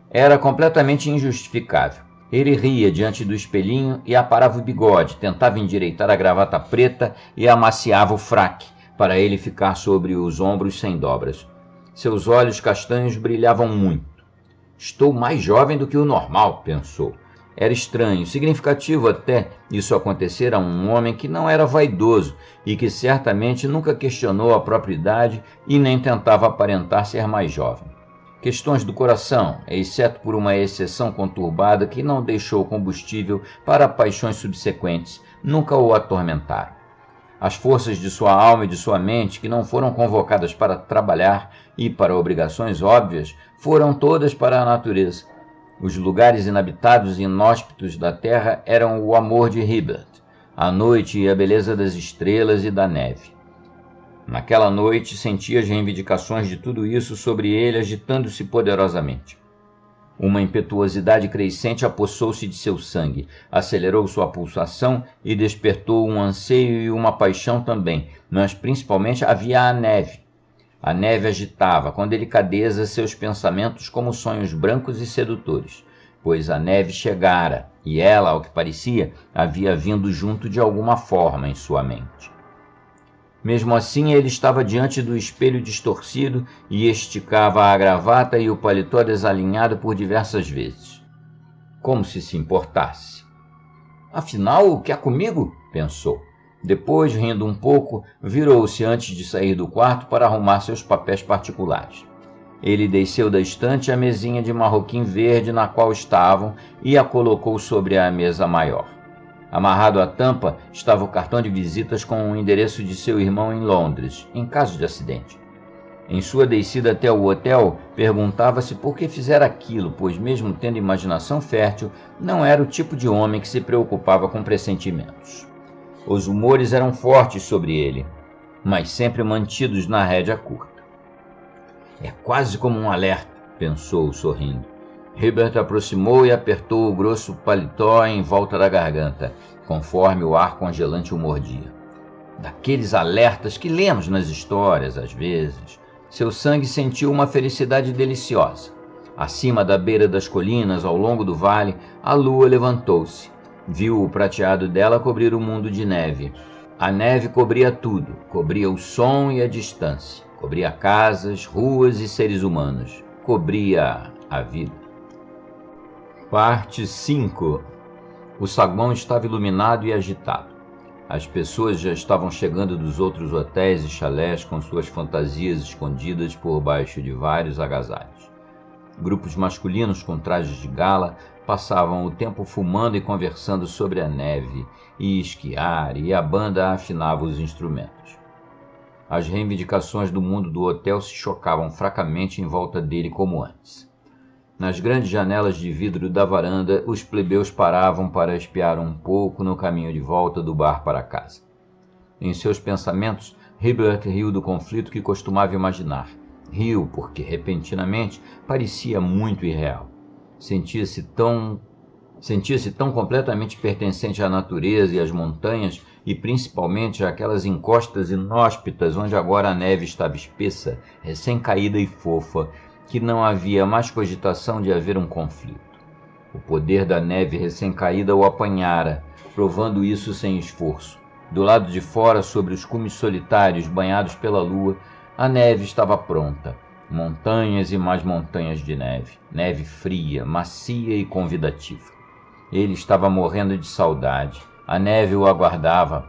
Era completamente injustificável. Ele ria diante do espelhinho e aparava o bigode, tentava endireitar a gravata preta e amaciava o fraque, para ele ficar sobre os ombros sem dobras. Seus olhos castanhos brilhavam muito. Estou mais jovem do que o normal, pensou. Era estranho, significativo até, isso acontecer a um homem que não era vaidoso e que certamente nunca questionou a própria idade e nem tentava aparentar ser mais jovem. Questões do coração, exceto por uma exceção conturbada que não deixou combustível para paixões subsequentes, nunca o atormentaram. As forças de sua alma e de sua mente, que não foram convocadas para trabalhar e para obrigações óbvias, foram todas para a natureza. Os lugares inabitados e inóspitos da terra eram o amor de Herbert, a noite e a beleza das estrelas e da neve. Naquela noite, sentia as reivindicações de tudo isso sobre ele agitando-se poderosamente. Uma impetuosidade crescente apossou-se de seu sangue, acelerou sua pulsação e despertou um anseio e uma paixão também, mas principalmente havia a neve. A neve agitava com delicadeza seus pensamentos como sonhos brancos e sedutores, pois a neve chegara, e ela, ao que parecia, havia vindo junto de alguma forma em sua mente. Mesmo assim, ele estava diante do espelho distorcido e esticava a gravata e o paletó desalinhado por diversas vezes. Como se importasse? Afinal, o que há comigo? Pensou. Depois, rindo um pouco, virou-se antes de sair do quarto para arrumar seus papéis particulares. Ele desceu da estante a mesinha de marroquim verde na qual estavam e a colocou sobre a mesa maior. Amarrado à tampa estava o cartão de visitas com o endereço de seu irmão em Londres, em caso de acidente. Em sua descida até o hotel, perguntava-se por que fizera aquilo, pois mesmo tendo imaginação fértil, não era o tipo de homem que se preocupava com pressentimentos. Os humores eram fortes sobre ele, mas sempre mantidos na rédea curta. É quase como um alerta, pensou, sorrindo. Herbert aproximou e apertou o grosso paletó em volta da garganta, conforme o ar congelante o mordia. Daqueles alertas que lemos nas histórias, às vezes. Seu sangue sentiu uma felicidade deliciosa. Acima da beira das colinas, ao longo do vale, a lua levantou-se. Viu o prateado dela cobrir o mundo de neve. A neve cobria tudo, cobria o som e a distância, cobria casas, ruas e seres humanos, cobria a vida. Parte 5. O saguão estava iluminado e agitado. As pessoas já estavam chegando dos outros hotéis e chalés com suas fantasias escondidas por baixo de vários agasalhos. Grupos masculinos com trajes de gala passavam o tempo fumando e conversando sobre a neve e esquiar, e a banda afinava os instrumentos. As reivindicações do mundo do hotel se chocavam fracamente em volta dele como antes. Nas grandes janelas de vidro da varanda, os plebeus paravam para espiar um pouco no caminho de volta do bar para casa. Em seus pensamentos, Hibbert riu do conflito que costumava imaginar. Riu porque, repentinamente, parecia muito irreal. Sentia-se tão completamente pertencente à natureza e às montanhas, e principalmente àquelas encostas inóspitas onde agora a neve estava espessa, recém-caída e fofa, que não havia mais cogitação de haver um conflito. O poder da neve recém-caída o apanhara, provando isso sem esforço. Do lado de fora, sobre os cumes solitários banhados pela lua, a neve estava pronta. Montanhas e mais montanhas de neve. Neve fria, macia e convidativa. Ele estava morrendo de saudade. A neve o aguardava.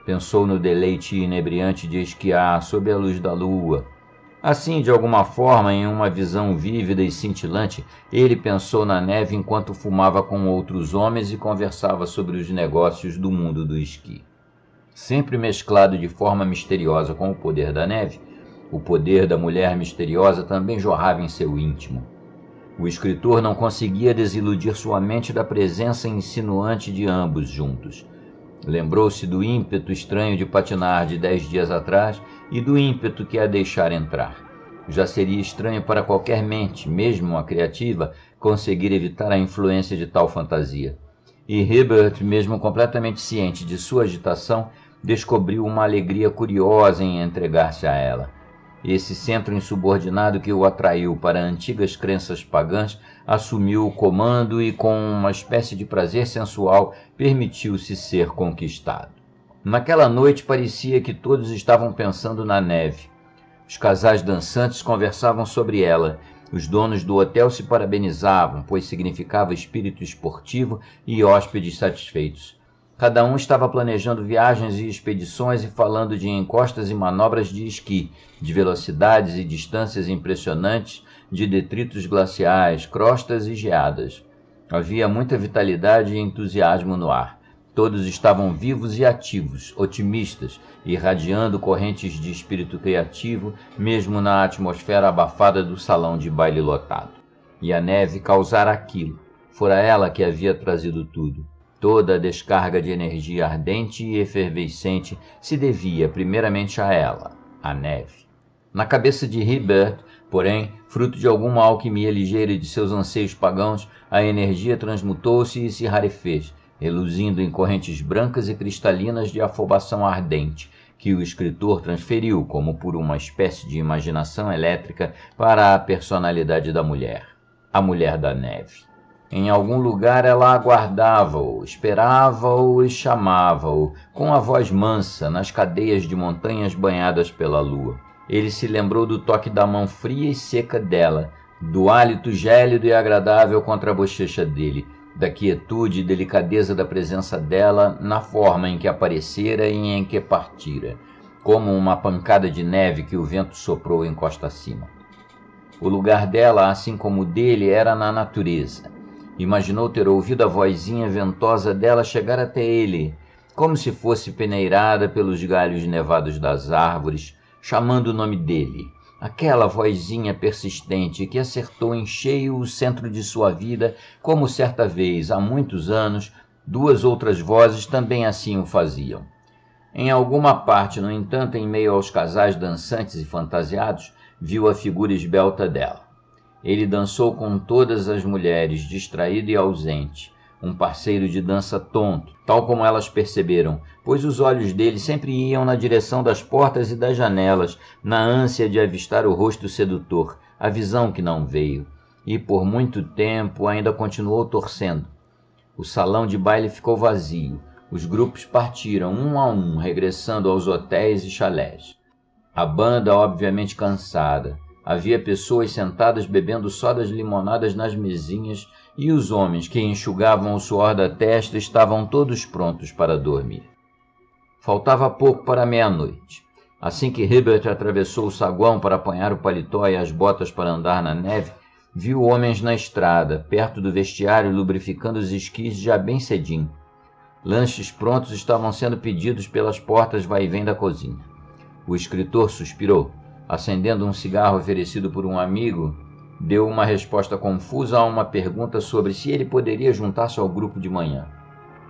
Pensou no deleite inebriante de esquiar sob a luz da lua. Assim, de alguma forma, em uma visão vívida e cintilante, ele pensou na neve enquanto fumava com outros homens e conversava sobre os negócios do mundo do esqui. Sempre mesclado de forma misteriosa com o poder da neve, o poder da mulher misteriosa também jorrava em seu íntimo. O escritor não conseguia desiludir sua mente da presença insinuante de ambos juntos. Lembrou-se do ímpeto estranho de patinar de 10 dias atrás e do ímpeto que a deixara entrar. Já seria estranho para qualquer mente, mesmo a criativa, conseguir evitar a influência de tal fantasia. E Hibbert, mesmo completamente ciente de sua agitação, descobriu uma alegria curiosa em entregar-se a ela. Esse centro insubordinado que o atraiu para antigas crenças pagãs assumiu o comando e, com uma espécie de prazer sensual, permitiu-se ser conquistado. Naquela noite parecia que todos estavam pensando na neve. Os casais dançantes conversavam sobre ela. Os donos do hotel se parabenizavam, pois significava espírito esportivo e hóspedes satisfeitos. Cada um estava planejando viagens e expedições e falando de encostas e manobras de esqui, de velocidades e distâncias impressionantes, de detritos glaciais, crostas e geadas. Havia muita vitalidade e entusiasmo no ar. Todos estavam vivos e ativos, otimistas, irradiando correntes de espírito criativo, mesmo na atmosfera abafada do salão de baile lotado. E a neve causara aquilo. Fora ela que havia trazido tudo. Toda a descarga de energia ardente e efervescente se devia primeiramente a ela, a neve. Na cabeça de Hibbert, porém, fruto de alguma alquimia ligeira de seus anseios pagãos, a energia transmutou-se e se rarefez, reluzindo em correntes brancas e cristalinas de afobação ardente, que o escritor transferiu, como por uma espécie de imaginação elétrica, para a personalidade da mulher, a mulher da neve. Em algum lugar ela aguardava-o, esperava-o e chamava-o, com a voz mansa, nas cadeias de montanhas banhadas pela lua. Ele se lembrou do toque da mão fria e seca dela, do hálito gélido e agradável contra a bochecha dele, da quietude e delicadeza da presença dela na forma em que aparecera e em que partira, como uma pancada de neve que o vento soprou em costa acima. O lugar dela, assim como o dele, era na natureza. Imaginou ter ouvido a vozinha ventosa dela chegar até ele, como se fosse peneirada pelos galhos nevados das árvores, chamando o nome dele. Aquela vozinha persistente que acertou em cheio o centro de sua vida, como certa vez, há muitos anos, 2 outras vozes também assim o faziam. Em alguma parte, no entanto, em meio aos casais dançantes e fantasiados, viu a figura esbelta dela. Ele dançou com todas as mulheres, distraído e ausente, um parceiro de dança tonto, tal como elas perceberam, pois os olhos dele sempre iam na direção das portas e das janelas, na ânsia de avistar o rosto sedutor, a visão que não veio, e por muito tempo ainda continuou torcendo. O salão de baile ficou vazio, os grupos partiram um a um, regressando aos hotéis e chalés. A banda, obviamente cansada. Havia pessoas sentadas bebendo sodas limonadas nas mesinhas e os homens que enxugavam o suor da testa estavam todos prontos para dormir. Faltava pouco para meia-noite. Assim que Hibbert atravessou o saguão para apanhar o paletó e as botas para andar na neve, viu homens na estrada, perto do vestiário, lubrificando os esquis já bem cedinho. Lanches prontos estavam sendo pedidos pelas portas vai e vem da cozinha. O escritor suspirou. Acendendo um cigarro oferecido por um amigo, deu uma resposta confusa a uma pergunta sobre se ele poderia juntar-se ao grupo de manhã.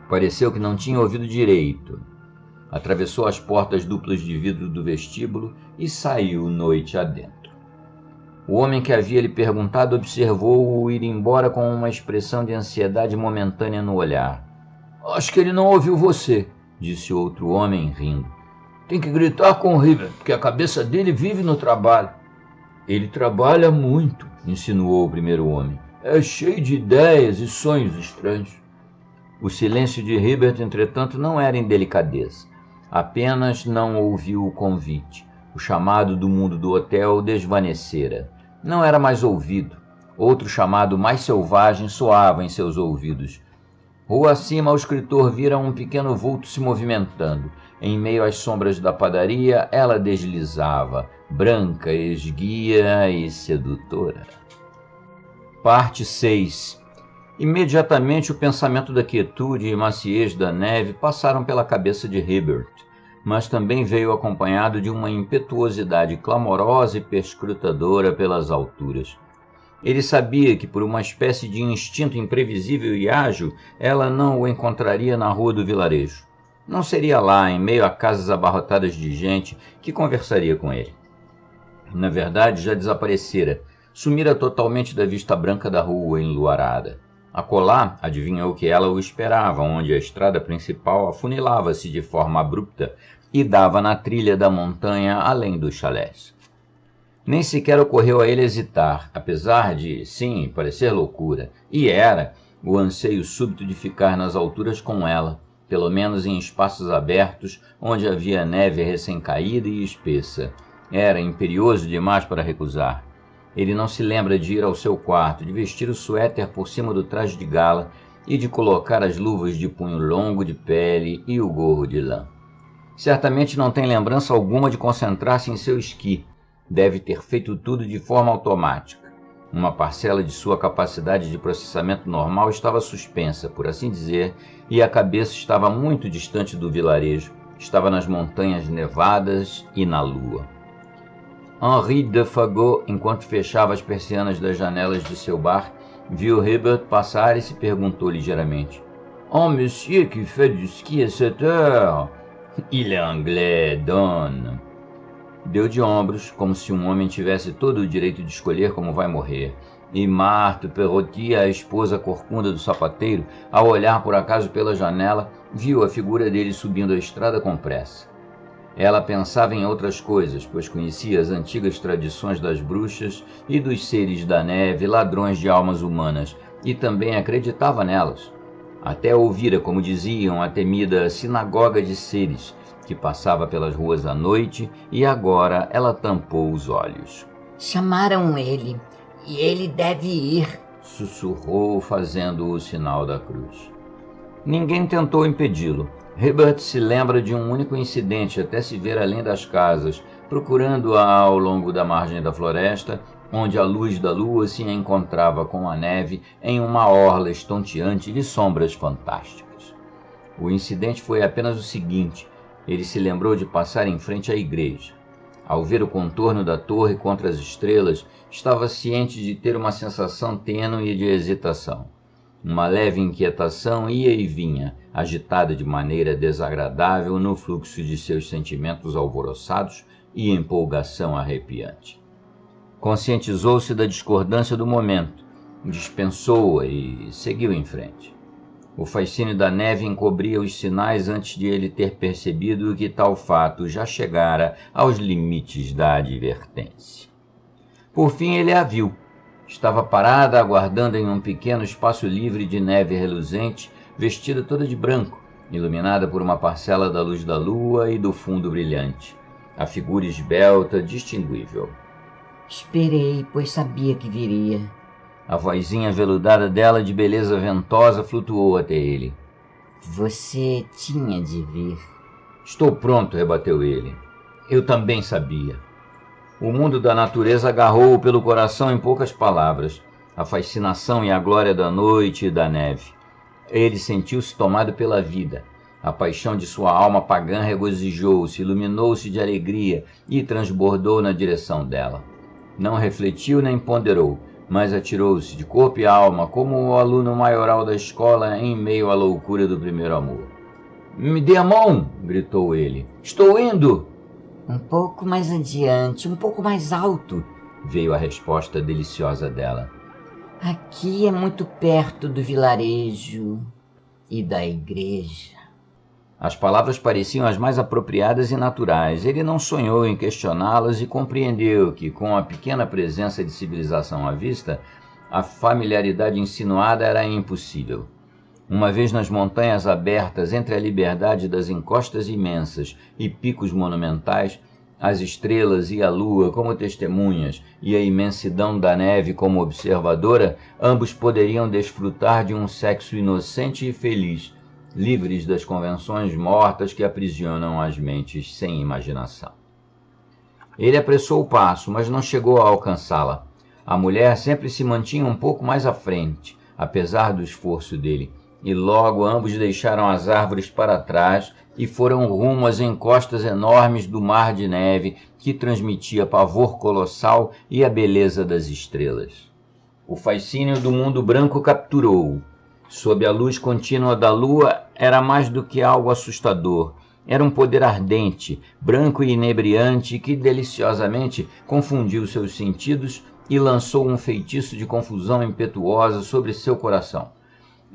Pareceu que não tinha ouvido direito. Atravessou as portas duplas de vidro do vestíbulo e saiu noite adentro. O homem que havia lhe perguntado observou-o ir embora com uma expressão de ansiedade momentânea no olhar. "Acho que ele não ouviu você", disse outro homem, rindo. "Tem que gritar com o Hibbert, porque a cabeça dele vive no trabalho." "Ele trabalha muito", insinuou o primeiro homem. "É cheio de ideias e sonhos estranhos." O silêncio de Hibbert, entretanto, não era indelicadeza. Apenas não ouviu o convite. O chamado do mundo do hotel desvanecera. Não era mais ouvido. Outro chamado mais selvagem soava em seus ouvidos. Rua acima, o escritor vira um pequeno vulto se movimentando. Em meio às sombras da padaria, ela deslizava, branca, esguia e sedutora. Parte 6. Imediatamente o pensamento da quietude e maciez da neve passaram pela cabeça de Hibbert, mas também veio acompanhado de uma impetuosidade clamorosa e perscrutadora pelas alturas. Ele sabia que, por uma espécie de instinto imprevisível e ágil, ela não o encontraria na rua do vilarejo. Não seria lá, em meio a casas abarrotadas de gente, que conversaria com ele. Na verdade, já desaparecera, sumira totalmente da vista branca da rua enluarada. Acolá, adivinhou que ela o esperava, onde a estrada principal afunilava-se de forma abrupta e dava na trilha da montanha além dos chalés. Nem sequer ocorreu a ele hesitar, apesar de, sim, parecer loucura, e era, o anseio súbito de ficar nas alturas com ela, pelo menos em espaços abertos, onde havia neve recém-caída e espessa. Era imperioso demais para recusar. Ele não se lembra de ir ao seu quarto, de vestir o suéter por cima do traje de gala e de colocar as luvas de punho longo de pele e o gorro de lã. Certamente não tem lembrança alguma de concentrar-se em seu esqui. Deve ter feito tudo de forma automática. Uma parcela de sua capacidade de processamento normal estava suspensa, por assim dizer, e a cabeça estava muito distante do vilarejo, estava nas montanhas nevadas e na lua. Henri de Fagot, enquanto fechava as persianas das janelas de seu bar, viu Hibbert passar e se perguntou ligeiramente: "Un monsieur qui fait du ski à cette heure? Il est anglais, donne." Deu de ombros, como se um homem tivesse todo o direito de escolher como vai morrer. E Marthe Perrotti, a esposa corcunda do sapateiro, ao olhar por acaso pela janela, viu a figura dele subindo a estrada com pressa. Ela pensava em outras coisas, pois conhecia as antigas tradições das bruxas e dos seres da neve, ladrões de almas humanas, e também acreditava nelas. Até ouvira, como diziam, a temida sinagoga de seres, que passava pelas ruas à noite, e agora ela tampou os olhos. Chamaram ele, e ele deve ir, sussurrou, fazendo o sinal da cruz. Ninguém tentou impedi-lo. Hibbert se lembra de um único incidente até se ver além das casas, procurando-a ao longo da margem da floresta, onde a luz da lua se encontrava com a neve em uma orla estonteante de sombras fantásticas. O incidente foi apenas o seguinte: ele se lembrou de passar em frente à igreja. Ao ver o contorno da torre contra as estrelas, estava ciente de ter uma sensação tênue de hesitação. Uma leve inquietação ia e vinha, agitada de maneira desagradável no fluxo de seus sentimentos alvoroçados e empolgação arrepiante. Conscientizou-se da discordância do momento, dispensou-a e seguiu em frente. O fascínio da neve encobria os sinais antes de ele ter percebido que tal fato já chegara aos limites da advertência. Por fim ele a viu. Estava parada, aguardando em um pequeno espaço livre de neve reluzente, vestida toda de branco, iluminada por uma parcela da luz da lua e do fundo brilhante. A figura esbelta, distinguível. Esperei, pois sabia que viria. A vozinha veludada dela, de beleza ventosa, flutuou até ele. Você tinha de vir. Estou pronto, rebateu ele. Eu também sabia. O mundo da natureza agarrou-o pelo coração em poucas palavras. A fascinação e a glória da noite e da neve. Ele sentiu-se tomado pela vida. A paixão de sua alma pagã regozijou-se, iluminou-se de alegria e transbordou na direção dela. Não refletiu nem ponderou, mas atirou-se de corpo e alma, como o aluno maioral da escola em meio à loucura do primeiro amor. "Me dê a mão!" gritou ele. "Estou indo!" Um pouco mais adiante, um pouco mais alto, veio a resposta deliciosa dela. Aqui é muito perto do vilarejo e da igreja. As palavras pareciam as mais apropriadas e naturais. Ele não sonhou em questioná-las e compreendeu que, com a pequena presença de civilização à vista, a familiaridade insinuada era impossível. Uma vez nas montanhas abertas, entre a liberdade das encostas imensas e picos monumentais, as estrelas e a lua como testemunhas e a imensidão da neve como observadora, ambos poderiam desfrutar de um sexo inocente e feliz, livres das convenções mortas que aprisionam as mentes sem imaginação. Ele apressou o passo, mas não chegou a alcançá-la. A mulher sempre se mantinha um pouco mais à frente, apesar do esforço dele, e logo ambos deixaram as árvores para trás e foram rumo às encostas enormes do mar de neve que transmitia pavor colossal e a beleza das estrelas. O fascínio do mundo branco capturou-o. Sob a luz contínua da lua era mais do que algo assustador. Era um poder ardente, branco e inebriante que deliciosamente confundiu seus sentidos e lançou um feitiço de confusão impetuosa sobre seu coração.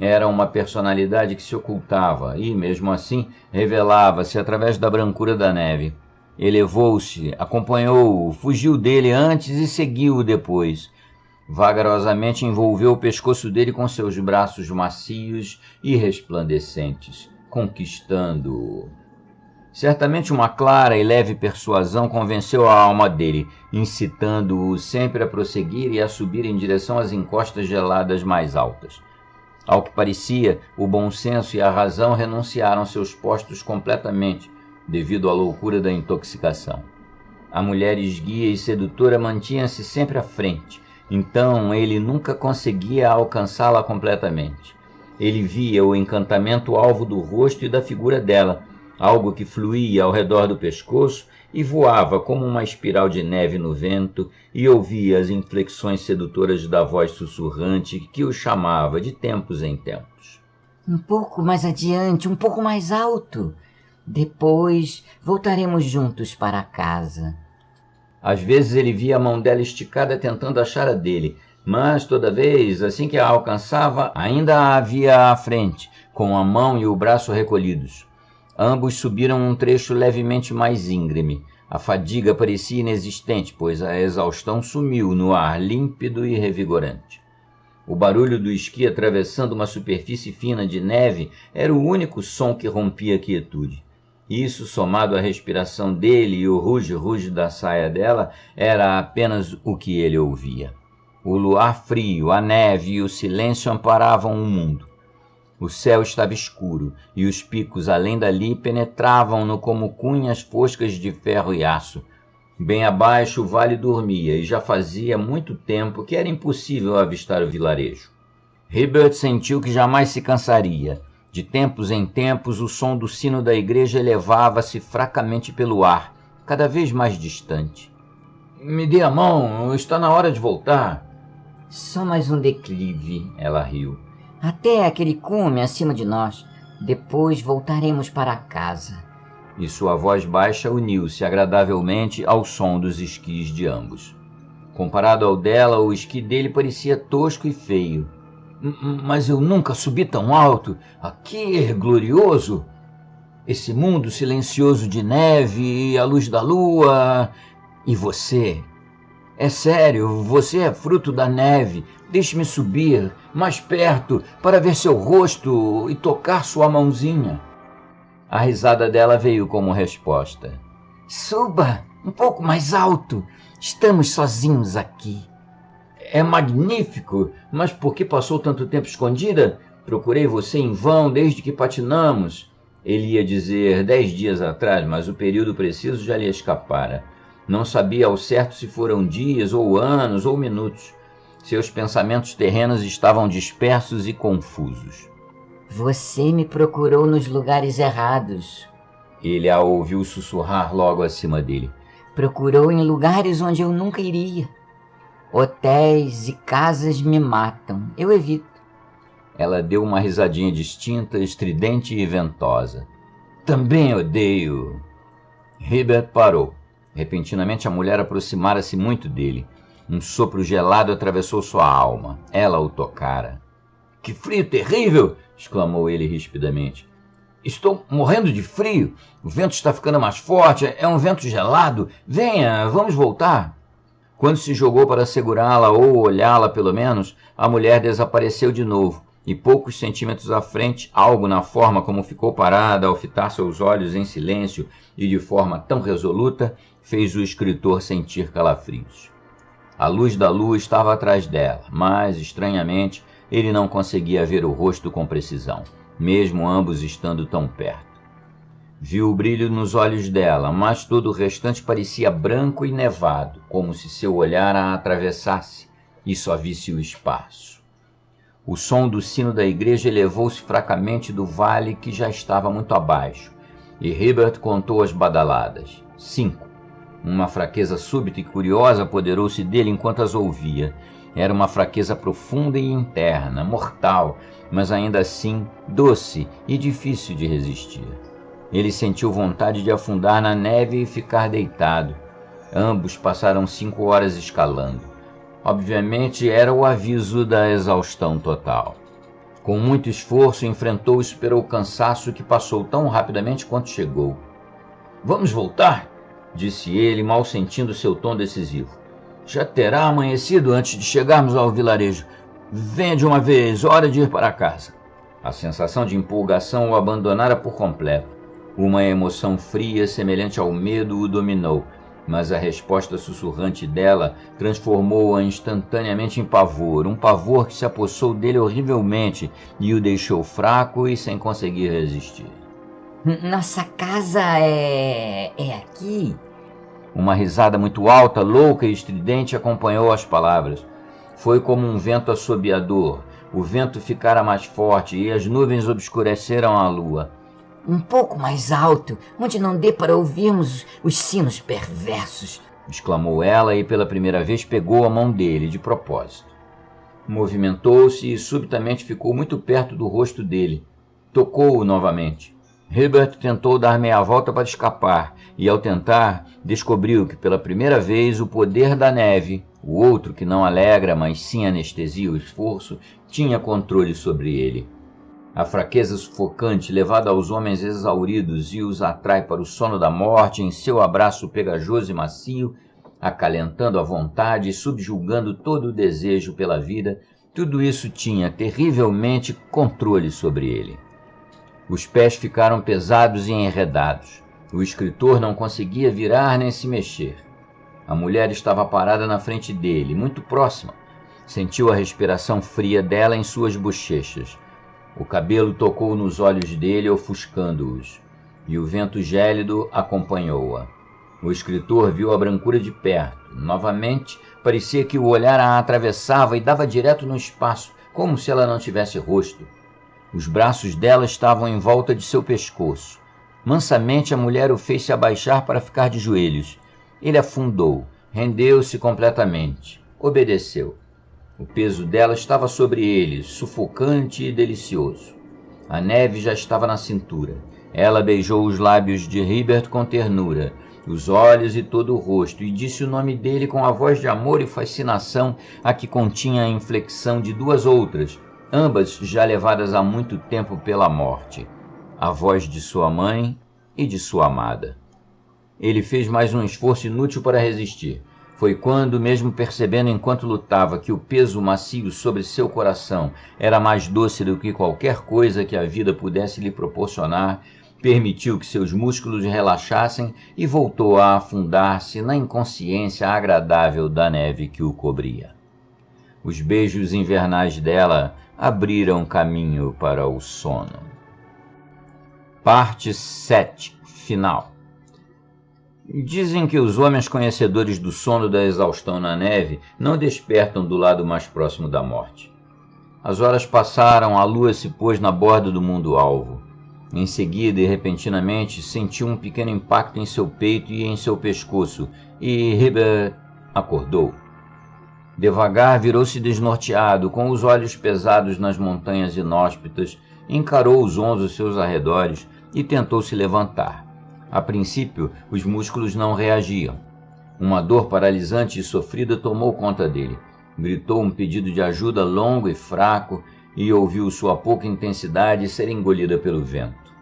Era uma personalidade que se ocultava e, mesmo assim, revelava-se através da brancura da neve. Elevou-se, acompanhou-o, fugiu dele antes e seguiu-o depois. Vagarosamente envolveu o pescoço dele com seus braços macios e resplandecentes, conquistando-o. Certamente uma clara e leve persuasão convenceu a alma dele, incitando-o sempre a prosseguir e a subir em direção às encostas geladas mais altas. Ao que parecia, o bom senso e a razão renunciaram seus postos completamente, devido à loucura da intoxicação. A mulher esguia e sedutora mantinha-se sempre à frente, então ele nunca conseguia alcançá-la completamente. Ele via o encantamento alvo do rosto e da figura dela, algo que fluía ao redor do pescoço e voava como uma espiral de neve no vento, e ouvia as inflexões sedutoras da voz sussurrante que o chamava de tempos em tempos. Um pouco mais adiante, um pouco mais alto. Depois voltaremos juntos para casa. Às vezes ele via a mão dela esticada tentando achar a dele, mas toda vez, assim que a alcançava, ainda a havia à frente, com a mão e o braço recolhidos. Ambos subiram um trecho levemente mais íngreme. A fadiga parecia inexistente, pois a exaustão sumiu no ar límpido e revigorante. O barulho do esqui atravessando uma superfície fina de neve era o único som que rompia a quietude. Isso, somado à respiração dele e o ruge-ruge da saia dela, era apenas o que ele ouvia. O luar frio, a neve e o silêncio amparavam o mundo. O céu estava escuro, e os picos além dali penetravam-no como cunhas foscas de ferro e aço. Bem abaixo o vale dormia, e já fazia muito tempo que era impossível avistar o vilarejo. Herbert sentiu que jamais se cansaria. De tempos em tempos, o som do sino da igreja elevava-se fracamente pelo ar, cada vez mais distante. "Me dê a mão, está na hora de voltar." Só mais um declive, ela riu. Até aquele cume acima de nós. Depois voltaremos para casa. E sua voz baixa uniu-se agradavelmente ao som dos esquis de ambos. Comparado ao dela, o esqui dele parecia tosco e feio. Mas eu nunca subi tão alto. Aqui é glorioso. Esse mundo silencioso de neve e a luz da lua. E você? É sério, você é fruto da neve. Deixe-me subir mais perto para ver seu rosto e tocar sua mãozinha. A risada dela veio como resposta. Suba um pouco mais alto. Estamos sozinhos aqui. É magnífico, mas por que passou tanto tempo escondida? Procurei você em vão desde que patinamos. Ele ia dizer 10 dias atrás, mas o período preciso já lhe escapara. Não sabia ao certo se foram dias, ou anos, ou minutos. Seus pensamentos terrenos estavam dispersos e confusos. Você me procurou nos lugares errados. Ele a ouviu sussurrar logo acima dele. Procurou em lugares onde eu nunca iria. Hotéis e casas me matam. Eu evito. Ela deu uma risadinha distinta, estridente e ventosa. Também odeio. Herbert parou. Repentinamente a mulher aproximara-se muito dele. Um sopro gelado atravessou sua alma. Ela o tocara. Que frio terrível! Exclamou ele rispidamente. Estou morrendo de frio. O vento está ficando mais forte. É um vento gelado. Venha, vamos voltar. Quando se jogou para segurá-la ou olhá-la pelo menos, a mulher desapareceu de novo. E poucos centímetros à frente, algo na forma como ficou parada ao fitar seus olhos em silêncio e de forma tão resoluta, fez o escritor sentir calafrios. A luz da lua estava atrás dela, mas, estranhamente, ele não conseguia ver o rosto com precisão, mesmo ambos estando tão perto. Viu o brilho nos olhos dela, mas todo o restante parecia branco e nevado, como se seu olhar a atravessasse e só visse o espaço. O som do sino da igreja elevou-se fracamente do vale que já estava muito abaixo, e Herbert contou as badaladas. 5. Uma fraqueza súbita e curiosa apoderou-se dele enquanto as ouvia. Era uma fraqueza profunda e interna, mortal, mas ainda assim doce e difícil de resistir. Ele sentiu vontade de afundar na neve e ficar deitado. Ambos passaram 5 horas escalando. Obviamente era o aviso da exaustão total. Com muito esforço enfrentou e superou o cansaço que passou tão rapidamente quanto chegou. Vamos voltar? Disse ele, mal sentindo seu tom decisivo. Já terá amanhecido antes de chegarmos ao vilarejo. Venha de uma vez, hora de ir para casa. A sensação de empolgação o abandonara por completo. Uma emoção fria, semelhante ao medo, o dominou, mas a resposta sussurrante dela transformou-a instantaneamente em pavor, um pavor que se apossou dele horrivelmente e o deixou fraco e sem conseguir resistir. Nossa casa é aqui? Uma risada muito alta, louca e estridente acompanhou as palavras. Foi como um vento assobiador. O vento ficara mais forte e as nuvens obscureceram a lua. Um pouco mais alto, onde não dê para ouvirmos os sinos perversos, exclamou ela e pela primeira vez pegou a mão dele de propósito. Movimentou-se e subitamente ficou muito perto do rosto dele. Tocou-o novamente. Herbert tentou dar meia volta para escapar e, ao tentar, descobriu que pela primeira vez o poder da neve, o outro que não alegra, mas sim anestesia o esforço, tinha controle sobre ele. A fraqueza sufocante levada aos homens exauridos e os atrai para o sono da morte em seu abraço pegajoso e macio, acalentando a vontade e subjugando todo o desejo pela vida, tudo isso tinha terrivelmente controle sobre ele. Os pés ficaram pesados e enredados. O escritor não conseguia virar nem se mexer. A mulher estava parada na frente dele, muito próxima. Sentiu a respiração fria dela em suas bochechas. O cabelo tocou nos olhos dele, ofuscando-os, e o vento gélido acompanhou-a. O escritor viu a brancura de perto. Novamente, parecia que o olhar a atravessava e dava direto no espaço, como se ela não tivesse rosto. Os braços dela estavam em volta de seu pescoço. Mansamente a mulher o fez se abaixar para ficar de joelhos. Ele afundou, rendeu-se completamente, obedeceu. O peso dela estava sobre ele, sufocante e delicioso. A neve já estava na cintura. Ela beijou os lábios de Herbert com ternura, os olhos e todo o rosto, e disse o nome dele com a voz de amor e fascinação, a que continha a inflexão de 2 outras, ambas já levadas há muito tempo pela morte, a voz de sua mãe e de sua amada. Ele fez mais um esforço inútil para resistir. Foi quando, mesmo percebendo enquanto lutava que o peso macio sobre seu coração era mais doce do que qualquer coisa que a vida pudesse lhe proporcionar, permitiu que seus músculos relaxassem e voltou a afundar-se na inconsciência agradável da neve que o cobria. Os beijos invernais dela abriram caminho para o sono. Parte 7. Final. Dizem que os homens conhecedores do sono da exaustão na neve não despertam do lado mais próximo da morte. As horas passaram, a lua se pôs na borda do mundo-alvo. Em seguida, e repentinamente, sentiu um pequeno impacto em seu peito e em seu pescoço, e Hibbert acordou. Devagar virou-se desnorteado, com os olhos pesados nas montanhas inóspitas, encarou os onze seus arredores e tentou se levantar. A princípio, os músculos não reagiam. Uma dor paralisante e sofrida tomou conta dele. Gritou um pedido de ajuda longo e fraco e ouviu sua pouca intensidade ser engolida pelo vento.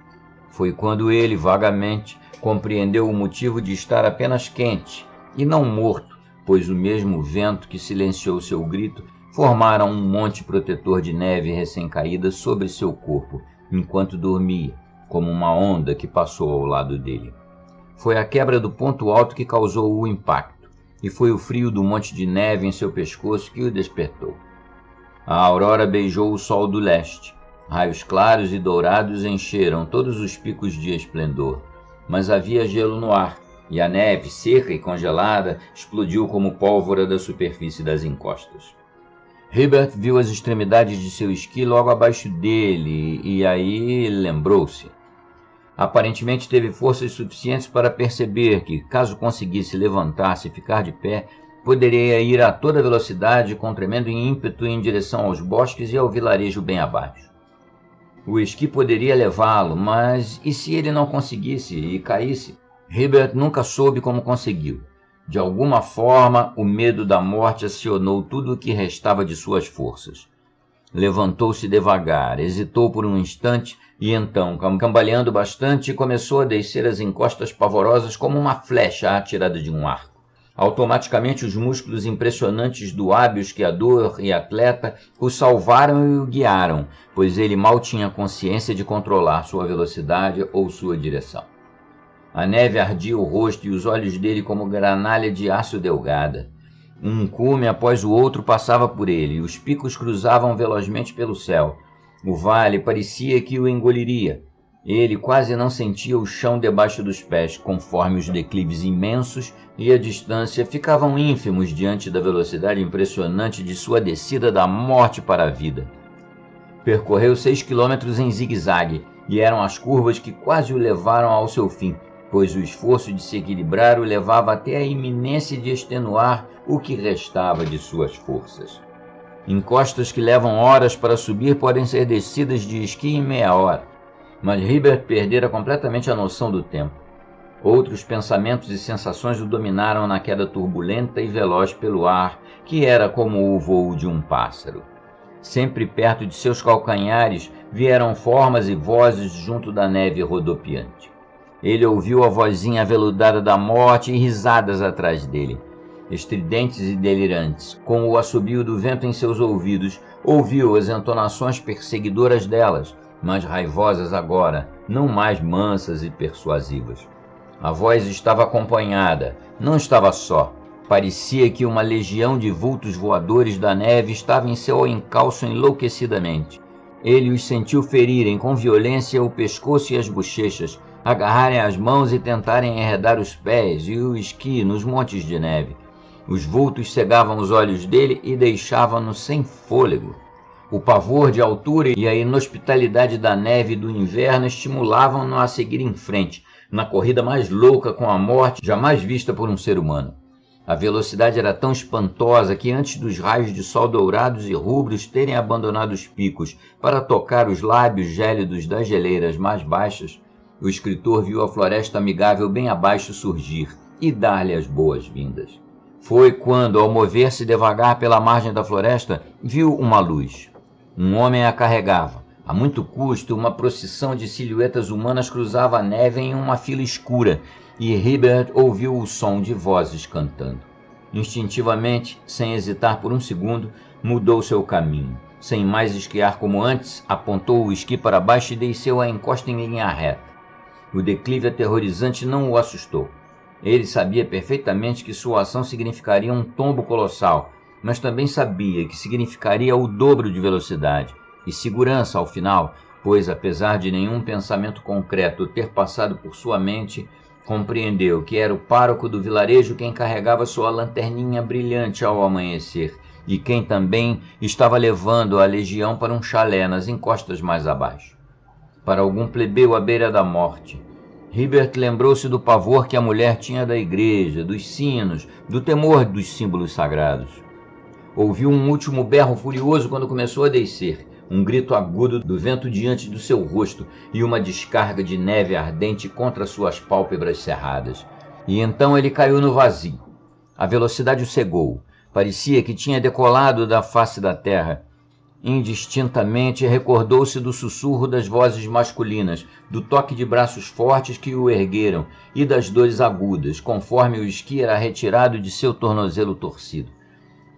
Foi quando ele, vagamente, compreendeu o motivo de estar apenas quente e não morto, pois o mesmo vento que silenciou seu grito formara um monte protetor de neve recém-caída sobre seu corpo, enquanto dormia, como uma onda que passou ao lado dele. Foi a quebra do ponto alto que causou o impacto, e foi o frio do monte de neve em seu pescoço que o despertou. A aurora beijou o sol do leste. Raios claros e dourados encheram todos os picos de esplendor, mas havia gelo no ar, e a neve, seca e congelada, explodiu como pólvora da superfície das encostas. Hibbert viu as extremidades de seu esqui logo abaixo dele, e aí lembrou-se. Aparentemente teve forças suficientes para perceber que, caso conseguisse levantar-se e ficar de pé, poderia ir a toda velocidade com tremendo ímpeto em direção aos bosques e ao vilarejo bem abaixo. O esqui poderia levá-lo, mas e se ele não conseguisse e caísse? Hibbert nunca soube como conseguiu. De alguma forma, o medo da morte acionou tudo o que restava de suas forças. Levantou-se devagar, hesitou por um instante e então, cambaleando bastante, começou a descer as encostas pavorosas como uma flecha atirada de um arco. Automaticamente, os músculos impressionantes do hábil esquiador e atleta o salvaram e o guiaram, pois ele mal tinha consciência de controlar sua velocidade ou sua direção. A neve ardia o rosto e os olhos dele como granalha de aço delgada. Um cume após o outro passava por ele, e os picos cruzavam velozmente pelo céu. O vale parecia que o engoliria. Ele quase não sentia o chão debaixo dos pés, conforme os declives imensos e a distância ficavam ínfimos diante da velocidade impressionante de sua descida da morte para a vida. Percorreu 6 quilômetros em zigue-zague, e eram as curvas que quase o levaram ao seu fim, pois o esforço de se equilibrar o levava até a iminência de extenuar o que restava de suas forças. Encostas que levam horas para subir podem ser descidas de esqui em meia hora, mas Hibbert perdera completamente a noção do tempo. Outros pensamentos e sensações o dominaram na queda turbulenta e veloz pelo ar, que era como o voo de um pássaro. Sempre perto de seus calcanhares vieram formas e vozes junto da neve rodopiante. Ele ouviu a vozinha aveludada da morte e risadas atrás dele. Estridentes e delirantes, com o assobio do vento em seus ouvidos, ouviu as entonações perseguidoras delas, mais raivosas agora, não mais mansas e persuasivas. A voz estava acompanhada, não estava só. Parecia que uma legião de vultos voadores da neve estava em seu encalço enlouquecidamente. Ele os sentiu ferirem com violência o pescoço e as bochechas, agarrarem as mãos e tentarem enredar os pés e o esqui nos montes de neve. Os vultos cegavam os olhos dele e deixavam-no sem fôlego. O pavor de altura e a inhospitalidade da neve e do inverno estimulavam-no a seguir em frente, na corrida mais louca com a morte jamais vista por um ser humano. A velocidade era tão espantosa que antes dos raios de sol dourados e rubros terem abandonado os picos para tocar os lábios gélidos das geleiras mais baixas, o escritor viu a floresta amigável bem abaixo surgir e dar-lhe as boas-vindas. Foi quando, ao mover-se devagar pela margem da floresta, viu uma luz. Um homem a carregava. A muito custo, uma procissão de silhuetas humanas cruzava a neve em uma fila escura, e Hibbert ouviu o som de vozes cantando. Instintivamente, sem hesitar por um segundo, mudou seu caminho. Sem mais esquiar como antes, apontou o esqui para baixo e desceu a encosta em linha reta. O declive aterrorizante não o assustou. Ele sabia perfeitamente que sua ação significaria um tombo colossal, mas também sabia que significaria o dobro de velocidade e segurança ao final, pois, apesar de nenhum pensamento concreto ter passado por sua mente, compreendeu que era o pároco do vilarejo quem carregava sua lanterninha brilhante ao amanhecer e quem também estava levando a legião para um chalé nas encostas mais abaixo. Para algum plebeu à beira da morte, Hibbert lembrou-se do pavor que a mulher tinha da igreja, dos sinos, do temor dos símbolos sagrados. Ouviu um último berro furioso quando começou a descer, um grito agudo do vento diante do seu rosto e uma descarga de neve ardente contra suas pálpebras cerradas. E então ele caiu no vazio. A velocidade o cegou. Parecia que tinha decolado da face da terra. Indistintamente recordou-se do sussurro das vozes masculinas, do toque de braços fortes que o ergueram e das dores agudas, conforme o esqui era retirado de seu tornozelo torcido.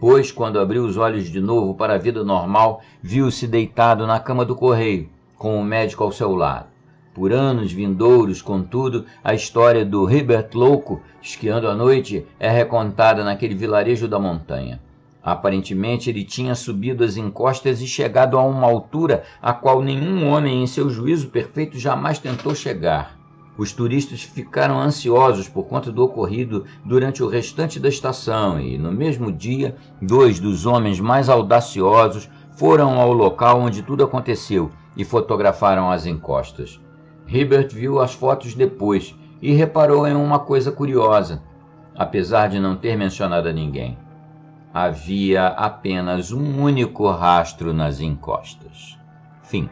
Pois, quando abriu os olhos de novo para a vida normal, viu-se deitado na cama do correio, com o médico ao seu lado. Por anos vindouros, contudo, a história do Hibbert louco, esquiando à noite, é recontada naquele vilarejo da montanha. Aparentemente, ele tinha subido as encostas e chegado a uma altura a qual nenhum homem em seu juízo perfeito jamais tentou chegar. Os turistas ficaram ansiosos por conta do ocorrido durante o restante da estação e, no mesmo dia, 2 dos homens mais audaciosos foram ao local onde tudo aconteceu e fotografaram as encostas. Hibbert viu as fotos depois e reparou em uma coisa curiosa, apesar de não ter mencionado a ninguém. Havia apenas um único rastro nas encostas. Fim.